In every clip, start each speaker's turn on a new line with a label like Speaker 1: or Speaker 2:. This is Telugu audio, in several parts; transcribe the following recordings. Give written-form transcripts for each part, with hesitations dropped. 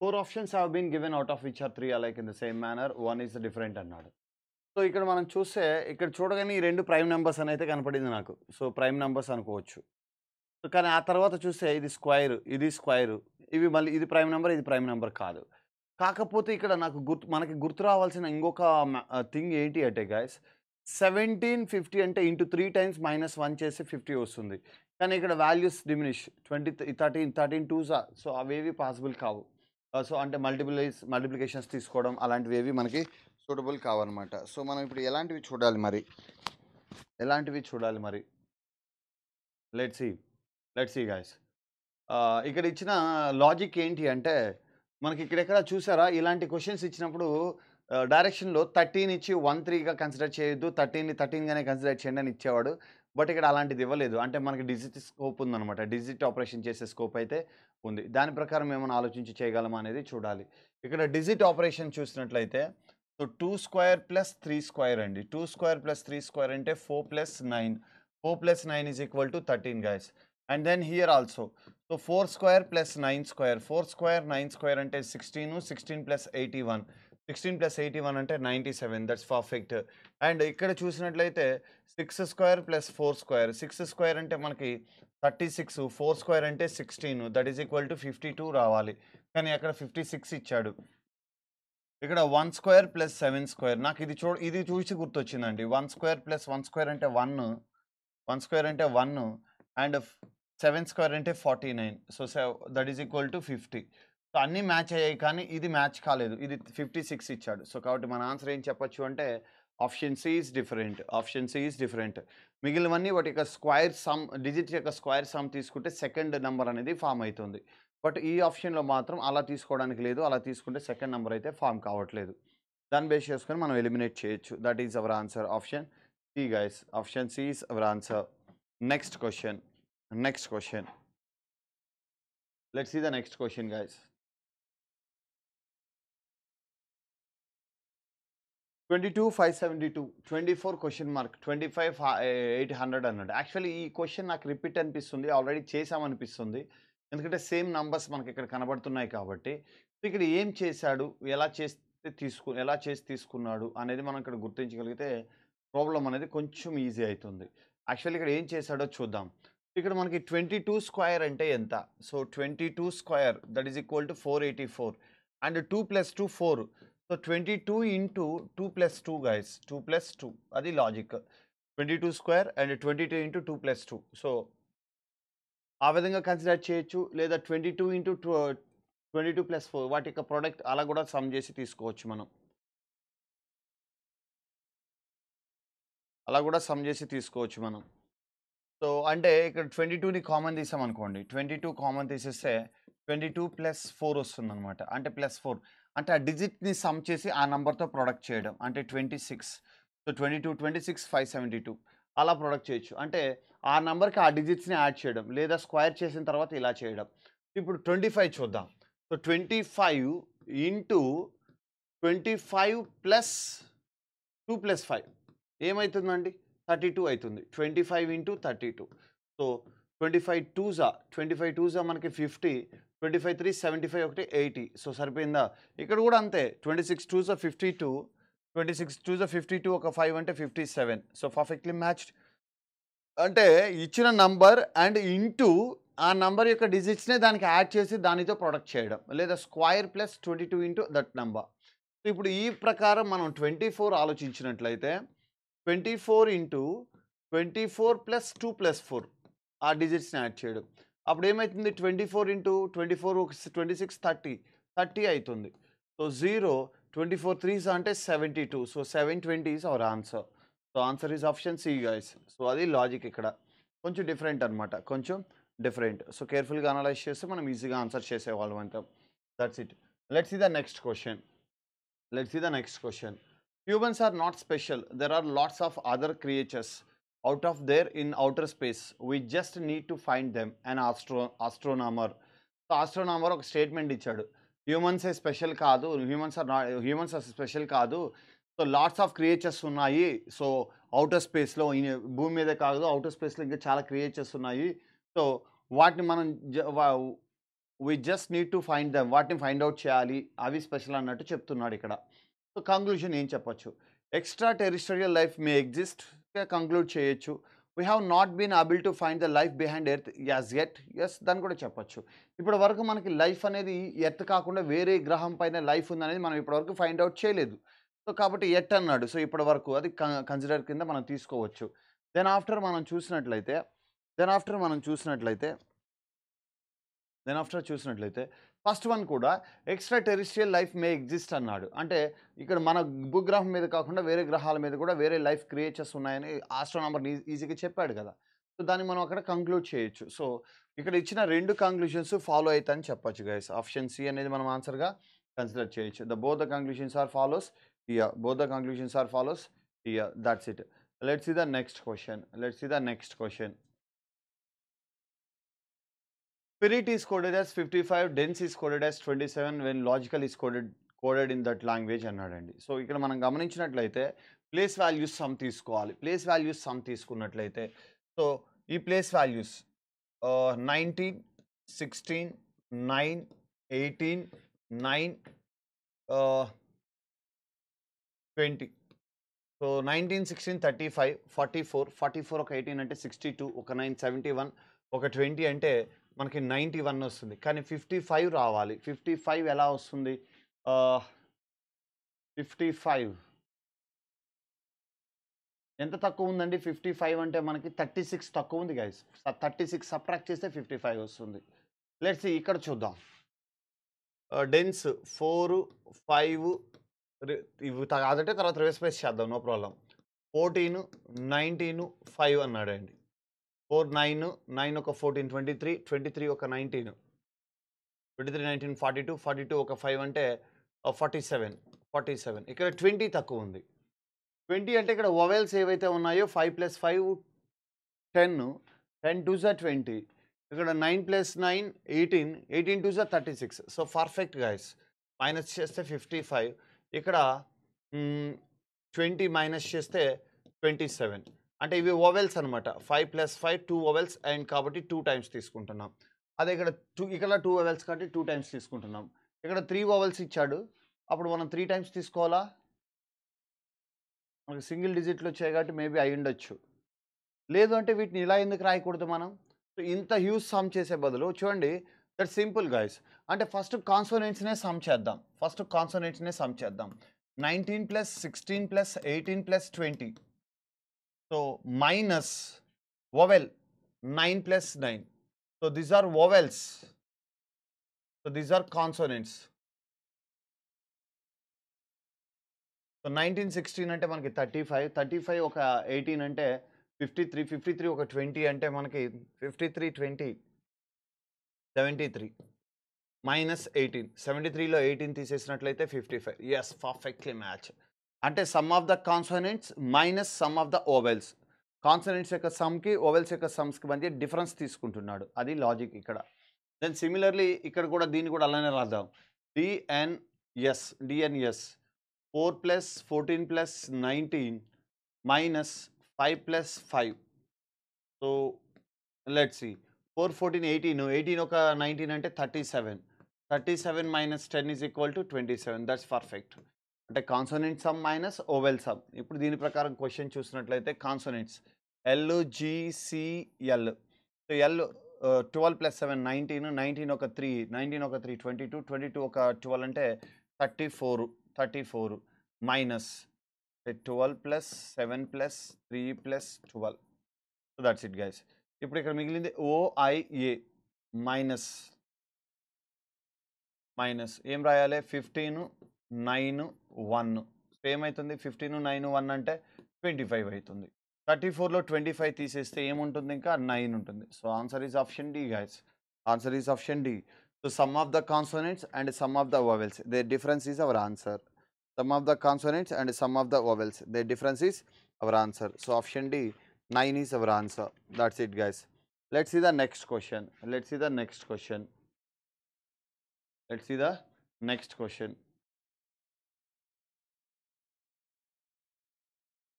Speaker 1: 4 options have been given out of which are 3 alike in the same manner. 1 is different అన్నాడు. సో, ఇక్కడ మనం చూస్తే ఇక్కడ చూడగానే ఈ 2 ప్రైమ్ నంబర్స్ అనైతే కనపడింది నాకు. సో, ప్రైమ్ నంబర్స్ అనుకోవచ్చు. సో, కానీ ఆ తర్వాత చూస్తే ఇది స్క్వేర్, ఇది స్క్వేర్. ఇవి మళ్ళీ ఇది ప్రైమ్ నంబర్, ఇది ప్రైమ్ నంబర్ కాదు. కాకపోతే ఇక్కడ నాకు మనకి గుర్తు రావాల్సిన ఇంకొక థింగ్ ఏంటి అంటే గైస్ 1750 అంటే ఇంటూ 3 టైమ్స్ -1 చేస్తే 50 వస్తుంది. కానీ ఇక్కడ వాల్యూస్ డిమినిష్ 13 2 సో అవేవి పాసిబుల్ కావు. సో అంటే మల్టిప్లికేషన్స్ తీసుకోవడం అలాంటివి మనకి సూటబుల్ కావన్నమాట. సో మనం ఇప్పుడు ఎలాంటివి చూడాలి మరి లెట్స్ సీ గైస్. ఇక్కడ ఇచ్చిన లాజిక్ ఏంటి అంటే మనకి ఇక్కడెక్కడ చూసారా ఇలాంటి క్వశ్చన్స్ ఇచ్చినప్పుడు డైరెక్షన్లో 13 ఇచ్చి 13గా కన్సిడర్ చేయొద్దు, 13ని 13గానే కన్సిడర్ చేయండి అని ఇచ్చేవాడు. బట్ ఇక్కడ అలాంటిది ఇవ్వలేదు. అంటే మనకి డిజిట్ స్కోప్ ఉందన్నమాట. డిజిట్ ఆపరేషన్ చేసే స్కోప్ అయితే ఉంది. దాని ప్రకారం ఏమైనా ఆలోచించి చేయగలమా అనేది చూడాలి. ఇక్కడ డిజిట్ ఆపరేషన్ చూసినట్లయితే సో 2 స్క్వేర్ ప్లస్ 3 స్క్వేర్ అండి. 2 స్క్వేర్ ప్లస్ 3 స్క్వేర్ అంటే 4 plus 9. 4 plus 9 is equal to 13 guys. And then here also so 4 square plus 9 square. 4 square 9 square అంటే 16. 16 ప్లస్ 81. 16 ప్లస్ 81 అంటే 97. That's perfect. అండ్ ఇక్కడ చూసినట్లయితే 6 స్క్వేర్ ప్లస్ 4 స్క్వేర్. 6 స్క్వేర్ అంటే మనకి 36. 4 స్క్వేర్ అంటే 16. దట్ ఈజ్ ఈక్వల్ టు 52 రావాలి. కానీ అక్కడ 56 ఇచ్చాడు. ఇక్కడ 1 స్క్వేర్ ప్లస్ 7 స్క్వేర్. నాకు ఇది చూసి గుర్తొచ్చిందండి. 1 స్క్వేర్ ప్లస్ 1 స్క్వేర్ అంటే 1. 1 స్క్వేర్ అంటే 1 అండ్ 7 స్క్వేర్ అంటే 49. So that is equal to 50. So అన్నీ మ్యాచ్ అయ్యాయి కానీ ఇది మ్యాచ్ కాలేదు. ఇది 56 ఇచ్చాడు. సో కాబట్టి మన ఆన్సర్ ఏం చెప్పొచ్చు అంటే ఆప్షన్ సి ఈజ్ డిఫరెంట్. మిగిలినవన్నీ వాటి యొక్క స్క్వేర్ సమ్ డిజిట్ యొక్క స్క్వేర్ సమ్ తీసుకుంటే సెకండ్ నెంబర్ అనేది ఫామ్ అవుతుంది. బట్ ఈ ఆప్షన్లో మాత్రం అలా తీసుకోవడానికి లేదు. అలా తీసుకుంటే సెకండ్ నెంబర్ అయితే ఫామ్ కావట్లేదు. దాన్ని బేస్ చేసుకొని మనం ఎలిమినేట్ చేయొచ్చు. That is our answer option C guys. Option C is our answer. Next question. Let's see the next question guys. 22,572. 24 question mark. 25,800 అన్నాడు. యాక్చువల్లీ ఈ క్వశ్చన్ నాకు రిపీట్ అనిపిస్తుంది. ఆల్రెడీ చేసామనిపిస్తుంది. ఎందుకంటే సేమ్ నంబర్స్ మనకి ఇక్కడ కనబడుతున్నాయి కాబట్టి. ఇక్కడ ఏం చేశాడు, ఎలా చేసి తీసుకున్నాడు అనేది మనం ఇక్కడ గుర్తించగలిగితే ప్రాబ్లం అనేది కొంచెం ఈజీ అవుతుంది. యాక్చువల్లీ ఇక్కడ ఏం చేశాడో చూద్దాం. ఇక్కడ మనకి 22 స్క్వేర్ అంటే ఎంత? So 22 square that is equal to 484 and 2 plus 2 4. So 22 into 2 plus 2 guys. 2 plus 2 అది logic. 22 square and 22 into 2 plus 2. So ఆ విధంగా కన్సిడర్ చేయొచ్చు. లేదా 22 ఇంటూ 22 ప్లస్ 4 వాటి యొక్క ప్రోడక్ట్ అలా కూడా సమ్ చేసి తీసుకోవచ్చు మనం. సో అంటే ఇక్కడ 22ని కామన్ తీసామనుకోండి. 22 కామన్ తీసేస్తే 22 ప్లస్ 4 వస్తుందన్నమాట. అంటే ప్లస్ 4 అంటే ఆ డిజిట్ని సమ్ చేసి ఆ నెంబర్తో ప్రొడక్ట్ చేయడం అంటే 26. సో 26 572 అలా ప్రొడక్ట్ చేయొచ్చు. అంటే ఆ నెంబర్కి ఆ డిజిట్స్ని యాడ్ చేయడం లేదా స్క్వేర్ చేసిన తర్వాత ఇలా చేయడం. ఇప్పుడు 25 చూద్దాం. సో 25 ఇంటూ 25 ప్లస్ 2 ప్లస్ 5 ఏమవుతుందండి? 32 అవుతుంది. 25 ఇంటూ 32. సో 25 2 మనకి 50. 25 3 75 ఒకటి 80. సో సరిపోయిందా? ఇక్కడ కూడా అంతే. 26 2 52. 26 2 52 ఒక 5 అంటే 57. So perfectly matched. అంటే ఇచ్చిన నంబర్ అండ్ ఇంటూ ఆ నంబర్ యొక్క డిజిట్స్నే దానికి యాడ్ చేసి దానితో ప్రొడక్ట్ చేయడం లేదా square plus 22 into that number. So ఇప్పుడు ఈ ప్రకారం మనం 24 ఆలోచించినట్లయితే 24 ఇంటూ 24 ప్లస్ 2 ప్లస్ 4 ఆ డిజిట్స్ని యాడ్ చేయడం. అప్పుడు ఏమవుతుంది? 24 ఇంటూ 24 26 30 అవుతుంది. సో 0 24 3s అంటే 72. So 720 is our answer. So answer is option C guys. So అది లాజిక్ ఇక్కడ కొంచెం డిఫరెంట్ అనమాట. సో కేర్ఫుల్గా అనలైజ్ చేస్తే మనం ఈజీగా ఆన్సర్ చేసేవాళ్ళం అంటాం. That's it. Let's see the next question. Humans are not special. There are lots of other creatures out of there in outer space. We just need to find them. An astronomer. So astronomer ఒక స్టేట్మెంట్ ఇచ్చాడు. హ్యూమన్స్ స్పెషల్ కాదు. హ్యూమన్స్ స్పెషల్ కాదు. సో లాట్స్ ఆఫ్ క్రియేచర్స్ ఉన్నాయి. సో అవుటర్ స్పేస్లో భూమి మీద కాదు అవుటర్ స్పేస్లో ఇంకా చాలా క్రియేచర్స్ ఉన్నాయి. సో వాటిని మనం we just need to find them, వాటిని ఫైండ్ అవుట్ చేయాలి, అవి స్పెషల్ అన్నట్టు చెప్తున్నాడు ఇక్కడ. సో కంక్లూజన్ ఏం చెప్పొచ్చు, extraterrestrial life may exist conclude చేయొచ్చు. We have not been able to find the life behind earth as yet, yes దాన్ని కూడా చెప్పొచ్చు. ఇప్పటి వరకు మనకి లైఫ్ అనేది ఎర్త్ కాకుండా వేరే గ్రహం పైన లైఫ్ ఉందనేది మనం ఇప్పటివరకు ఫైండ్ అవుట్ చేయలేదు. సో కాబట్టి ఎట్ అన్నాడు, సో ఇప్పటి వరకు అది కన్సిడర్ కింద మనం తీసుకోవచ్చు. దెన్ ఆఫ్టర్ మనం చూసినట్లయితే దెన్ ఆఫ్టర్ మనం చూసినట్లయితే దెన్ ఆఫ్టర్ చూసినట్లయితే ఫస్ట్ వన్ కూడా extra terrestrial life may exist అన్నాడు. అంటే ఇక్కడ మన భూగ్రహం మీద కాకుండా వేరే గ్రహాల మీద కూడా వేరే లైఫ్ క్రియేచర్స్ ఉన్నాయని ఆస్ట్రోనామర్ ఈజీగా చెప్పాడు కదా. సో దాన్ని మనం అక్కడ కంక్లూడ్ చేయొచ్చు. సో ఇక్కడ ఇచ్చిన రెండు కంక్లూషన్స్ ఫాలో అవుతాయని చెప్పొచ్చు గైస్. ఆప్షన్ సి అనేది మనం ఆన్సర్గా కన్సిడర్ చేయొచ్చు. Both the conclusions are follows, both the conclusions are follows, that's it. Let's see the next question. Spirit is coded as 55, dense is coded as 27 when logical is coded in that language అన్నాడండి. సో ఇక్కడ మనం గమనించినట్లయితే ప్లేస్ వాల్యూస్ సమ్ తీసుకోవాలి. ప్లేస్ వాల్యూస్ సమ్ తీసుకున్నట్లయితే సో ఈ ప్లేస్ వాల్యూస్ 19, 16, 9, 18, 9, 20. సో 19, 16, 35, 44, 44 ఒక 18 అంటే 62, ఒక 9 71, ఒక 20 అంటే మనకి 91 వస్తుంది. కానీ 55 రావాలి. 55 ఎలా వస్తుంది? 55 ఎంత తక్కువ ఉందండి? 55 అంటే మనకి 36 తక్కువ ఉంది గైస్. 36 సబ్ట్రాక్ట్ చేస్తే 55 వస్తుంది. లెట్స్ సీ ఇక్కడ చూద్దాం. డెన్స్ 4, 5 ఇవి కాదంటే తర్వాత రివర్స్ ప్లేస్ చేద్దాం, నో ప్రాబ్లం. 14, 19, 5 అన్నాడండి. 4, 9, 9 ఒక 14, 23, 23 ఒక 19, 23, 19, 42, 42 ఒక 5 అంటే 47, 47. ఇక్కడ 20 తక్కువ ఉంది. 20 అంటే ఇక్కడ వొవెల్స్ ఏవైతే ఉన్నాయో 5 + 5 10, 10 2s 20, ఇక్కడ 9 + 9 18, 18 2s 36. So perfect guys. Minus చేస్తే 55, ఇక్కడ 20 మైనస్ చేస్తే 27. అంటే ఇవి వొవెల్స్ అనమాట. 5 + 5 2 వొవెల్స్ అండ్ కాబట్టి 2 టైమ్స్ తీసుకుంటున్నాం. అదే ఇక్కడ ఇక్కడ 2 వొవెల్స్ కాబట్టి 2 టైమ్స్ తీసుకుంటున్నాం. ఇక్కడ 3 వొవెల్స్ ఇచ్చాడు, అప్పుడు మనం 3 టైమ్స్ తీసుకోవాలా? మనకి సింగిల్ డిజిట్లు వచ్చాయి కాబట్టి మేబీ అయి ఉండొచ్చు. లేదు అంటే వీటిని ఇలా ఎందుకు రాయకూడదు మనం? సో ఇంత హ్యూజ్ సమ్ చేసే బదులు చూడండి, దట్ సింపుల్ గైస్. అంటే ఫస్ట్ కాన్సోనెంట్స్నే సమ్ చేద్దాం. 19 + 16 + 18 + 20. So minus vowel 9 + 9. So these are vowels. So these are consonants. So 19, 16 అంటే మనకి 35, 35 ఒక 18 అంటే 53, 53 ఒక 20 అంటే మనకి 53, 20, 73 మైనస్ 18, 73లో 18 తీసేసినట్లయితే 55. Yes, perfectly match. అంటే sum of the consonants minus sum of the vowels. Consonants యొక్క సమ్కి ఓవెల్స్ యొక్క సమ్స్కి మధ్య డిఫరెన్స్ తీసుకుంటున్నాడు, అది లాజిక్ ఇక్కడ. దెన్ సిమిలర్లీ ఇక్కడ కూడా దీన్ని కూడా అలానే రాద్దాం. DNS 4 + 14 + 19 minus 5 + 5. So let's see 4, 14, 18, 18 ఒక 19 అంటే 37, 37 - 10 = 27. That's perfect. అంటే consonant sum minus vowel sum. ఇప్పుడు దీని ప్రకారం క్వశ్చన్ చూసినట్లయితే కాన్సోనెంట్స్ LGCL. సో ఎల్ 12 + 7 19, 19 ఒక 3, 19 ఒక 3 22, 22 ఒక 12 అంటే 34, 34 minus 12 + 7 + 3 + 12. So that's it guys. ఇప్పుడు ఇక్కడ మిగిలింది OIA మైనస్ ఏం రాయాలి? 15, 9, 1. సో ఏమవుతుంది? 15, 9, 1 అంటే 25 అవుతుంది. 34లో 25 తీసేస్తే ఏముంటుంది? ఇంకా 9 ఉంటుంది. So answer is option D guys. Answer is option D. So sum of the consonants and sum of the vowels, the difference is our answer. Sum of the consonants and sum of the vowels, their difference is our answer. So option D, 9 is our answer. That's it guys. Let's see the next question.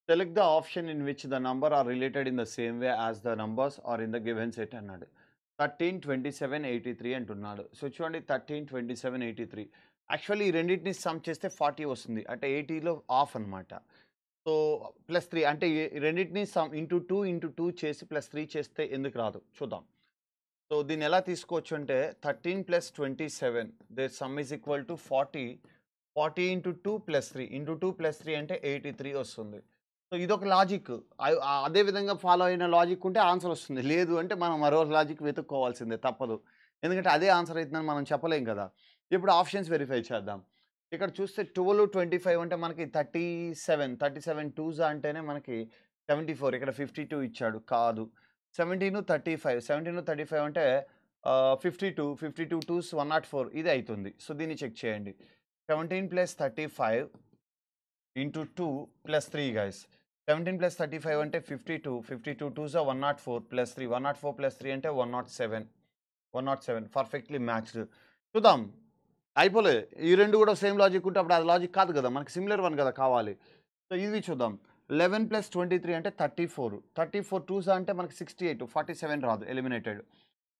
Speaker 1: Select the option in which the number are related in the same way as the numbers are in the given set అన్నాడు. 13, 27, 83 అంటున్నాడు. సో చూడండి 13, 27, 83 యాక్చువల్లీ ఈ రెండింటిని సమ్ చేస్తే 40 వస్తుంది. అంటే 80లో హాఫ్ అనమాట. సో +3 అంటే ఈ రెండింటిని సమ్ ఇంటూ 2 ఇంటూ 2 చేసి +3 చేస్తే ఎందుకు రాదు చూద్దాం. సో దీన్ని ఎలా తీసుకోవచ్చు అంటే 13 + 27 their sum is equal to 40. 40 into 2 +3 into 2 +3 అంటే 83 వస్తుంది. సో ఇదొక లాజిక్. అదే విధంగా ఫాలో అయిన లాజిక్ ఉంటే ఆన్సర్ వస్తుంది. లేదు అంటే మనం మరో లాజిక్ వెతుక్కోవాల్సిందే తప్పదు. ఎందుకంటే అదే ఆన్సర్ అయితుందని మనం చెప్పలేం కదా! ఇప్పుడు ఆప్షన్స్ వెరిఫై చేద్దాం. ఇక్కడ చూస్తే 12, 25 అంటే మనకి 37, 37 2 అంటేనే మనకి 74 ఇక్కడ 52 ఇచ్చాడు. కాదు. 17, 35, 17, 35 అంటే 52, 52 2s 104 ఇది అయితుంది. సో దీన్ని చెక్ చేయండి. 17 + 35 ఇంటూ 2 + 3 గైస్. 17 + 35 అంటే 52, 52 2s 104 + 3, 104 + 3 అంటే 107, 107 పర్ఫెక్ట్‌లీ మ్యాచ్డ్. చూద్దాం. అయిపోలే. ఈ 2 కూడా సేమ్ లాజిక్ ఉంటే అప్పుడు అది లాజిక్ కాదు కదా! మనకి సిమిలర్ వన్ కదా కావాలి. సో ఇది చూద్దాం. 11 + 23 అంటే 34, 34 2s అంటే మనకి 68, 47 రాదు ఎలిమినేటెడ్.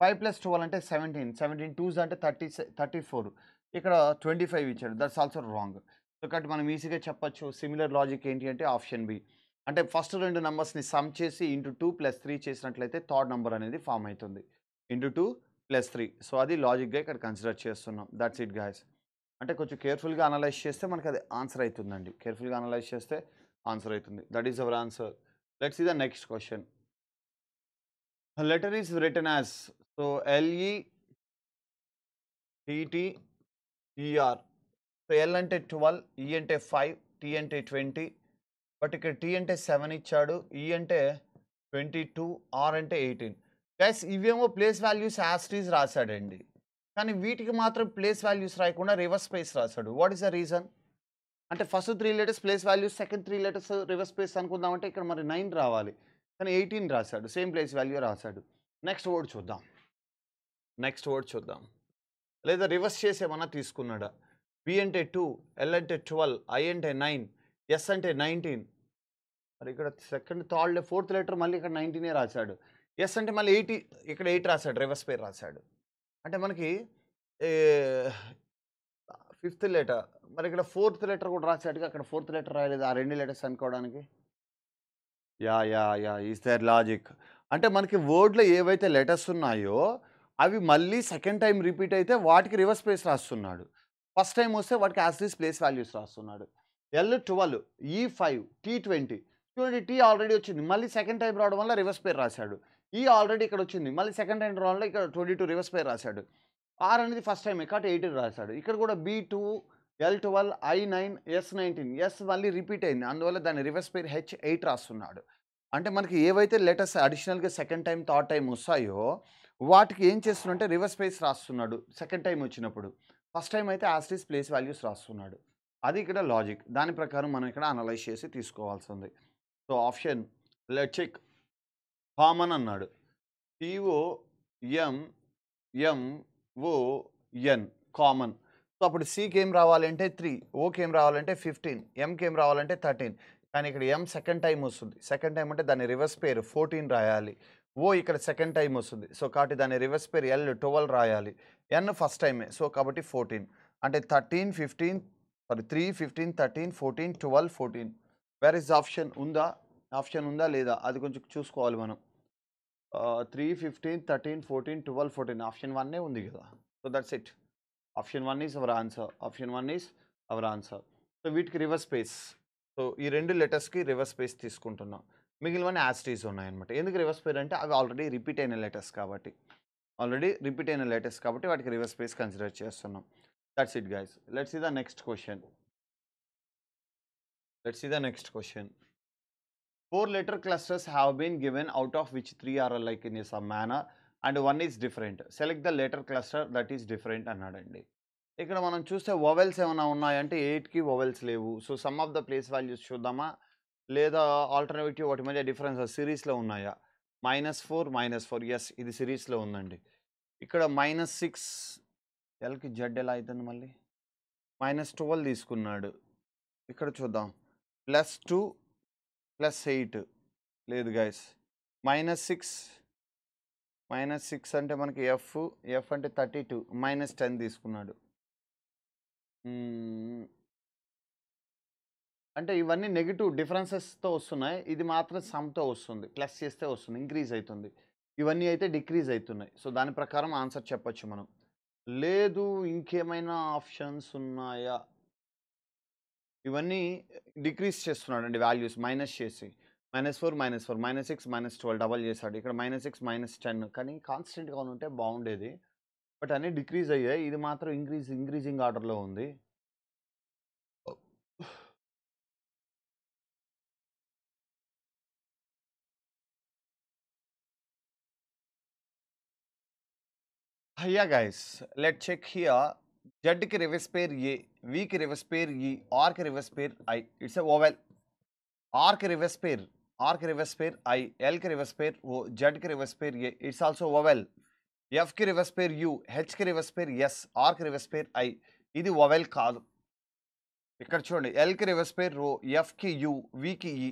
Speaker 1: 5 + 12 అంటే 17, 17 2s అంటే 34 ఇక్కడ 25 ఇచ్చాడు. That's also wrong. సో కాబట్టి మనం ఈజీగా చెప్పొచ్చు సిమిలర్ లాజిక్ ఏంటి అంటే ఆప్షన్ బి. అంటే ఫస్ట్ 2 నంబర్స్‌ని సమ్ చేసి ఇంటూ 2 + 3 చేసినట్లయితే థర్డ్ నంబర్ అనేది ఫార్మ్ అయితుంది. ఇంటూ 2 + 3 సో అది లాజిక్‌గా ఇక్కడ కన్సిడర్ చేస్తున్నాం. That's it guys. అంటే కొంచెం కేర్‌ఫుల్‌గా అనలైజ్ చేస్తే మనకి అది ఆన్సర్ అయితుందండి. కేర్‌ఫుల్‌గా అనలైజ్ చేస్తే ఆన్సర్ అయితుంది. That is our answer. Let's see the next question. A letter is written as so LETTER. So L అంటే 12, ఈ అంటే 5, టీ అంటే 20. బట్ ఇక్కడ టీ అంటే 7 ఇచ్చాడు. ఈ అంటే 22, ఆర్ అంటే 18. గైస్ ఇవేమో ప్లేస్ వాల్యూస్ యాస్టీస్ రాశాడండి. కానీ వీటికి మాత్రం ప్లేస్ వాల్యూస్ రాయకుండా రివర్స్ స్పేస్ రాశాడు. What is the reason? అంటే first 3 letters place values, second 3 letters reverse space అనుకుందామంటే ఇక్కడ మరి 9 రావాలి. కానీ 18 రాశాడు. సేమ్ ప్లేస్ వాల్యూ రాశాడు. నెక్స్ట్ వర్డ్ చూద్దాం. నెక్స్ట్ వర్డ్ చూద్దాం. లేదా రివర్స్ చేసేమన్నా తీసుకున్నాడా? బి అంటే 2, ఎల్ అంటే 12, ఐ అంటే 9, ఎస్ అంటే 19. మరి ఇక్కడ సెకండ్ థర్డ్ ఫోర్త్ లెటర్ మళ్ళీ ఇక్కడ 19 రాశాడు. ఎస్ అంటే మళ్ళీ 80 ఇక్కడ 8 రాశాడు. రివర్స్ పేరు రాశాడు. అంటే మనకి ఫిఫ్త్ లెటర్ మరి ఇక్కడ ఫోర్త్ లెటర్ కూడా రాశాడుగా. అక్కడ ఫోర్త్ లెటర్ రాయలేదు. ఆ 2 లెటర్స్ అనుకోవడానికి. Is there logic. అంటే మనకి వర్డ్‌లో ఏవైతే లెటర్స్ ఉన్నాయో అవి మళ్ళీ సెకండ్ టైమ్ రిపీట్ అయితే వాటికి రివర్స్ స్పేస్ రాస్తున్నాడు. ఫస్ట్ టైమ్ వస్తే వాటికి as it is place values రాస్తున్నాడు. L 12, E 5, tea 20. చూడండి టీ ఆల్రెడీ వచ్చింది. మళ్ళీ సెకండ్ టైం రావడం వల్ల రివర్స్ పేరు రాశాడు. ఈ ఆల్రెడీ ఇక్కడ వచ్చింది. మళ్ళీ సెకండ్ టైం రావడం వల్ల ఇక్కడ 22 రివర్స్ పేరు రాశాడు. ఆర్ అనేది ఫస్ట్ టైమే కాబట్టి 18 రాశాడు. ఇక్కడ కూడా B 2, L 12, I 9, S 19. S మళ్ళీ రిపీట్ అయింది. అందువల్ల దాని రివర్స్ పేరు హెచ్ 8 రాస్తున్నాడు. అంటే మనకి ఏవైతే లెటర్స్ అడిషనల్‌గా సెకండ్ టైమ్, థర్డ్ టైమ్ వస్తాయో వాటికి ఏం చేస్తున్నాడంటే రివర్స్ స్పేస్ రాస్తున్నాడు సెకండ్ టైమ్ వచ్చినప్పుడు. ఫస్ట్ టైమ్ అయితే as it is place values రాస్తున్నాడు. అది ఇక్కడ లాజిక్. దాని ప్రకారం మనం ఇక్కడ అనలైజ్ చేసి తీసుకోవాల్సి ఉంది. So option let's check. Common అన్నాడు. COMMON common. సో అప్పుడు సికి ఏం రావాలంటే 3, ఓకి ఏం రావాలంటే 15, ఎంకి ఏం రావాలంటే 13. కానీ ఇక్కడ ఎం సెకండ్ టైం వస్తుంది. సెకండ్ టైం అంటే దాని రివర్స్ పేరు 14 రాయాలి. ఓ ఇక్కడ సెకండ్ టైం వస్తుంది. సో కాబట్టి దాని రివర్స్ పేరు ఎల్ 12 రాయాలి. ఎన్ ఫస్ట్ టైమే. సో కాబట్టి 14 అంటే 13, 15 3, 15, 13, 14, 12, 14. వేర్ ఇస్ ఆప్షన్ ఉందా? ఆప్షన్ ఉందా లేదా? అది కొంచెం చూసుకోవాలి మనం. 3, 15, 13, 14, 12, 14 ఆప్షన్ 1 ఉంది కదా. So that's it. Option 1 is our answer. Option 1 is our answer. So వీటికి రివర్స్ స్పేస్. సో ఈ 2 లెటర్స్‌కి రివర్స్ స్పేస్ తీసుకుంటున్నాం. మిగిలినవన్నీ యాజ్ ఇట్ ఈజ్ ఉన్నాయన్నమాట. ఎందుకు రివర్స్ పేర్ అంటే అవి ఆల్రెడీ రిపీట్ అయిన లెటర్స్ కాబట్టి. వాటికి రివర్స్ స్పేస్ కన్సిడర్ చేస్తున్నాం. That's it guys. Let's see the next question. 4 letter clusters have been given, out of which 3 are alike in some manner and 1 is different. Select the letter cluster that is different అన్నాడండి. ఇక్కడ మనం చూస్తే వొవెల్స్ ఏమైనా ఉన్నాయంటే 8కి వొవెల్స్ లేవు. So sum of the place values చూద్దామా? లేదా ఆల్టర్నేటివ్ వాటి మధ్య డిఫరెన్స్ సిరీస్లో ఉన్నాయా? -4, -4 ఎస్ ఇది సిరీస్లో ఉందండి. ఇక్కడ -6 ఎల్కి జెడ్ ఎలా అవుతుంది మళ్ళీ? -12 తీసుకున్నాడు. ఇక్కడ చూద్దాం +2 +8 లేదు గైస్. -6 -6 అంటే మనకి ఎఫ్ అంటే 32 -10 తీసుకున్నాడు. అంటే ఇవన్నీ నెగెటివ్ డిఫరెన్సెస్‌తో వస్తున్నాయి. ఇది మాత్రం సమ్‌తో వస్తుంది. ప్లస్ చేస్తే వస్తుంది. ఇంక్రీజ్ అయితుంది. ఇవన్నీ అయితే డిక్రీజ్ అయితున్నాయి. సో, దాని ప్రకారం ఆన్సర్ చెప్పొచ్చు మనం. లేదు ఇంకేమైనా ఆప్షన్స్ ఉన్నాయా? ఇవన్నీ డిక్రీజ్ చేస్తున్నాడండి వాల్యూస్ మైనస్ చేసి. -4, -4, -6, -12 డబల్ చేశాడు. ఇక్కడ -6, -10 కానీ కాన్స్టెంట్‌గా ఉంటే బాగుండేది. బట్ అన్నీ డిక్రీజ్ అయ్యాయి. ఇది మాత్రం ఇంక్రీజింగ్ ఆర్డర్‌లో ఉంది. Yeah, guys, let's check here. Z की रिवर्स पेयर A, V की रिवर्स पेयर E, R की reverse pair I. It's a vowel. R की रिवर्स पेयर I, L की रिवर्स पेयर O, Z की reverse pair A. It's also vowel. F की रिवर्स पेयर U, H की रिवर्स पेयर S, R की रिवर्स पेयर I. ఇది వవెల్ కాదు. ఇక్కడ చూడండి L కి రివర్స్ పేర్ రో, F కి U, V కి E.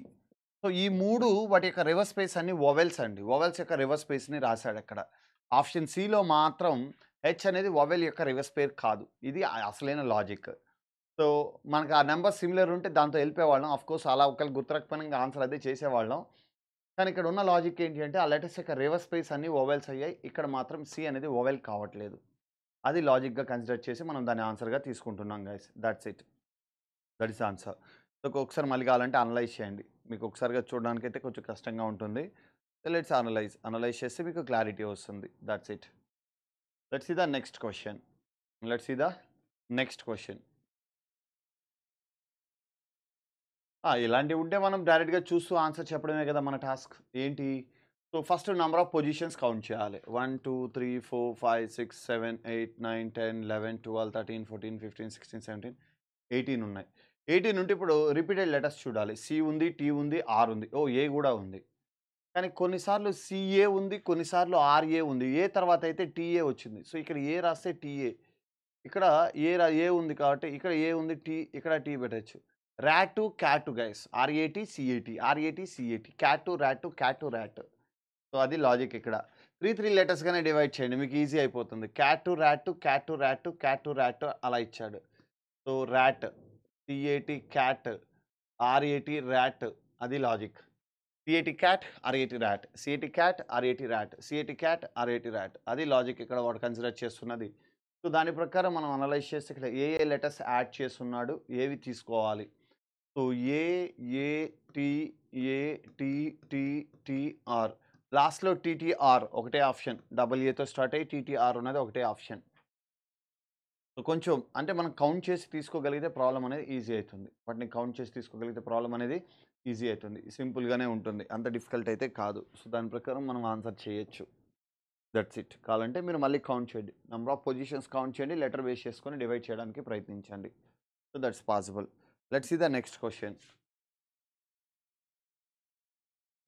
Speaker 1: సో ఈ మూడు వాటి యొక్క రివర్స్ స్పేస్ అన్ని వొవెల్స్ అండి. వొవెల్స్ యొక్క రివర్స్ స్పేస్ని రాశాడు అక్కడ. ఆప్షన్ సిలో మాత్రం హెచ్ అనేది వొవెల్ యొక్క రివర్స్ పేర్ కాదు. ఇది అసలైన లాజిక్. సో మనకు ఆ నెంబర్ సిమిలర్ ఉంటే దాంతో వెళ్ళిపోయేవాళ్ళం. ఆఫ్ కోర్స్ అలా ఒకవేళ గుర్తురకపోయినా ఇంకా ఆన్సర్ అదే చేసేవాళ్ళం. కానీ ఇక్కడ ఉన్న లాజిక్ ఏంటి అంటే ఆ లెటర్స్ యొక్క రివర్స్ స్పేస్ అన్ని వొవెల్స్ అయ్యాయి. ఇక్కడ మాత్రం సి అనేది వొవెల్ కావట్లేదు. అది లాజిక్గా కన్సిడర్ చేసి మనం దాన్ని ఆన్సర్గా తీసుకుంటున్నాం guys. That's it. That is answer. So ఒకసారి మళ్ళీ కావాలంటే అనలైజ్ చేయండి. మీకు ఒకసారిగా చూడడానికైతే కొంచెం కష్టంగా ఉంటుంది. లెట్స్ అనలైజ్ చేస్తే మీకు క్లారిటీ వస్తుంది. That's it. Let's see the next question. ఇలాంటివి ఉంటే మనం డైరెక్ట్గా చూస్తూ ఆన్సర్ చెప్పడమే కదా మన టాస్క్. ఏంటి? So first number of positions count చేయాలి. 1 2 3 4 5 6 7 8 9 10 11 12 13 14 15 16 17 18 ఉన్నాయి. 18 నుండి ఇప్పుడు రిపీటెడ్ లెటర్స్ చూడాలి. సి ఉంది, టీ ఉంది, ఆర్ ఉంది. ఏ కూడా ఉంది. కానీ కొన్నిసార్లు సిఏ ఉంది, కొన్నిసార్లు ఆర్ఏ ఉంది. ఏ తర్వాత అయితే టీఏ వచ్చింది. సో ఇక్కడ ఏ రాస్తే టీఏ, ఇక్కడ ఏ ఉంది కాబట్టి ఇక్కడ ఏ ఉంది, టీ ఇక్కడ టీ పెట్టచ్చు. Rat క్యాటు guys, RAT CAT క్యాటు rat. So అది లాజిక్ ఇక్కడ. 3 లెటర్స్గానే డివైడ్ చేయండి, మీకు ఈజీ అయిపోతుంది. క్యాటు ర్యాటు అలా ఇచ్చాడు. So rat, C A T cat, R A T rat, అది logic. C A T cat, R A T rat, C A T cat, R A T rat, C A T cat, R A T rat, అది లాజిక్ ఇక్కడ వాడు కన్సిడర్ చేస్తున్నది. సో దాని ప్రకారం మనం అనలైజ్ చేస్తే ఇక్కడ ఏ లెటర్స్ యాడ్ చేస్తున్నాడు, ఏవి తీసుకోవాలి. సో టీటీఆర్ లాస్ట్లో టీటీఆర్ ఒకటే ఆప్షన్. ఏతో స్టార్ట్ అయ్యి టీటీఆర్ ఉన్నది ఒకటే ఆప్షన్. సో కొంచెం అంటే మనం కౌంట్ చేసి తీసుకోగలిగితే ప్రాబ్లం అనేది ఈజీ అవుతుంది. వాటిని కౌంట్ చేసి తీసుకోగలిగితే ప్రాబ్లం అనేది ఈజీ అవుతుంది. సింపుల్గానే ఉంటుంది, అంత డిఫికల్ట్ అయితే కాదు. సో దాని ప్రకారం మనం ఆన్సర్ చేయొచ్చు. That's it. కావాలంటే మీరు మళ్ళీ కౌంట్ చేయండి, నెంబర్ ఆఫ్ పొజిషన్స్ కౌంట్ చేయండి, లెటర్ బేస్ చేసుకొని డివైడ్ చేయడానికి ప్రయత్నించండి. So that's possible. Let's see the next question.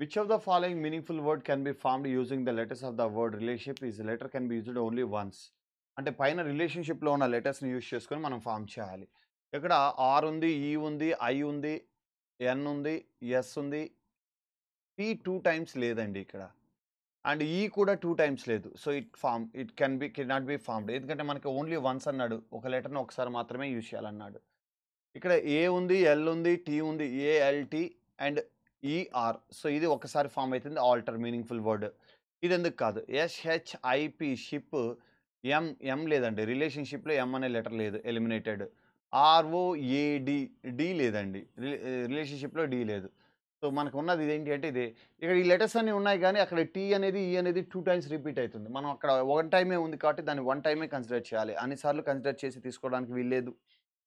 Speaker 1: Which of the following meaningful word can be formed using the letters of the word relationship? Is the letter can be used only once. అంటే పైన రిలేషన్షిప్లో ఉన్న లెటర్స్ని యూజ్ చేసుకొని మనం ఫామ్ చేయాలి. ఇక్కడ ఆర్ ఉంది, ఈ ఉంది, ఐ ఉంది, ఎన్ ఉంది, ఎస్ ఉంది. టీ 2 టైమ్స్ లేదండి ఇక్కడ. అండ్ ఈ కూడా 2 టైమ్స్ లేదు. So it can not be formed. ఎందుకంటే మనకి ఓన్లీ వన్స్ అన్నాడు. ఒక లెటర్ని ఒకసారి మాత్రమే యూజ్ చేయాలన్నాడు. ఇక్కడ ఏ ఉంది, ఎల్ ఉంది, టీ ఉంది, ఏఎల్టీ అండ్ ఈఆర్. సో ఇది ఒకసారి ఫామ్ అవుతుంది ఆల్టర్ మీనింగ్ఫుల్ వర్డ్. ఇది ఎందుకు కాదు? ఎస్హెచ్ఐపి షిప్, ఎం లేదండి. రిలేషన్షిప్లో ఎం అనే లెటర్ లేదు, ఎలిమినేటెడ్. ఆర్ఓఏడి, డి లేదండి. రిలేషన్షిప్లో డి లేదు. సో మనకు ఉన్నది ఇదేంటి అంటే ఇదే. ఇక్కడ ఈ లెటర్స్ అన్నీ ఉన్నాయి కానీ అక్కడ టీ అనేది, ఈ అనేది 2 టైమ్స్ రిపీట్ అవుతుంది. మనం అక్కడ 1 టైమే ఉంది కాబట్టి దాన్ని 1 టైమే కన్సిడర్ చేయాలి. అన్నిసార్లు కన్సిడర్ చేసి తీసుకోవడానికి వీల్లేదు.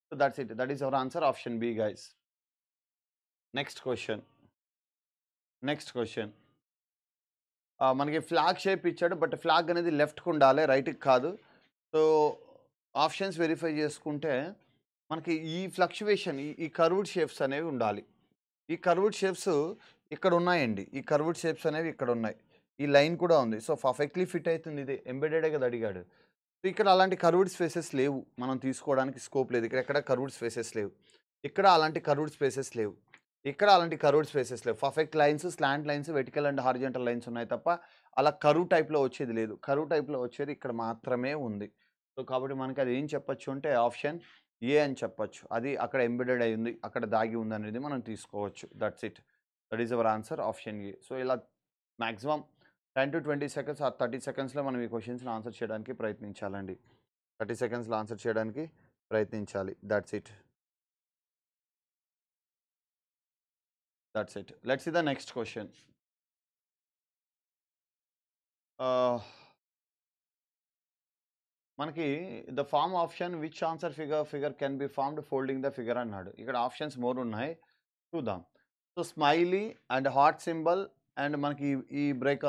Speaker 1: So that's it. That is our answer, option B guys. Next question. మనకి ఫ్లాగ్ షేప్ ఇచ్చాడు, బట్ ఫ్లాగ్ అనేది లెఫ్ట్కి ఉండాలి, రైట్కి కాదు. సో ఆప్షన్స్ వెరిఫై చేసుకుంటే మనకి ఈ ఫ్లక్చువేషన్, ఈ కర్వ్డ్ షేప్స్ అనేవి ఉండాలి. ఈ కర్వ్డ్ షేప్స్ ఇక్కడ ఉన్నాయండి. ఈ కర్వ్డ్ షేప్స్ అనేవి ఇక్కడ ఉన్నాయి. ఈ లైన్ కూడా ఉంది. సో పర్ఫెక్ట్లీ ఫిట్ అవుతుంది. ఇది ఎంబెడెడే కదా అడిగాడు. సో ఇక్కడ అలాంటి కర్వ్డ్ స్పేసెస్ లేవు, మనం తీసుకోవడానికి స్కోప్ లేదు. ఇక్కడ ఎక్కడ కర్వ్డ్ స్పేసెస్ లేవు. ఇక్కడ అలాంటి కర్వ్డ్ స్పేసెస్ లేవు. ఇక్కడ అలాంటి కర్వ్డ్ స్పేసెస్ లేవు. Perfect lines, slant lines, vertical and horizontal lines ఉన్నాయి తప్ప అలా కరువు టైప్‌లో వచ్చేది లేదు. కరువు టైప్‌లో వచ్చేది ఇక్కడ మాత్రమే ఉంది. సో, కాబట్టి మనకి అది ఏం చెప్పొచ్చు అంటే ఆప్షన్ ఏ అని చెప్పొచ్చు. అది అక్కడ ఎంబెడెడ్ అయి ఉంది. అక్కడ దాగి ఉందనేది మనం తీసుకోవచ్చు. That's it. That is our answer option A. So, ఇలా మాక్సిమం 10-20 సెకండ్స్ ఆర్ 30 సెకండ్స్‌లో మనం ఈ క్వెషన్స్‌ని ఆన్సర్ చేయడానికి ప్రయత్నించాలండి. 30 సెకండ్స్‌లో ఆన్సర్ చేయడానికి ప్రయత్నించాలి. That's it. That's it. Let's see the next question. మనకి the form option which answer figure can be formed folding the figure అన్నాడు. ఇక్కడ ఆప్షన్స్ మోర్ ఉన్నాయి. చూద్దాం. So, smiley and heart symbol and మనకి ఈ బ్రేక్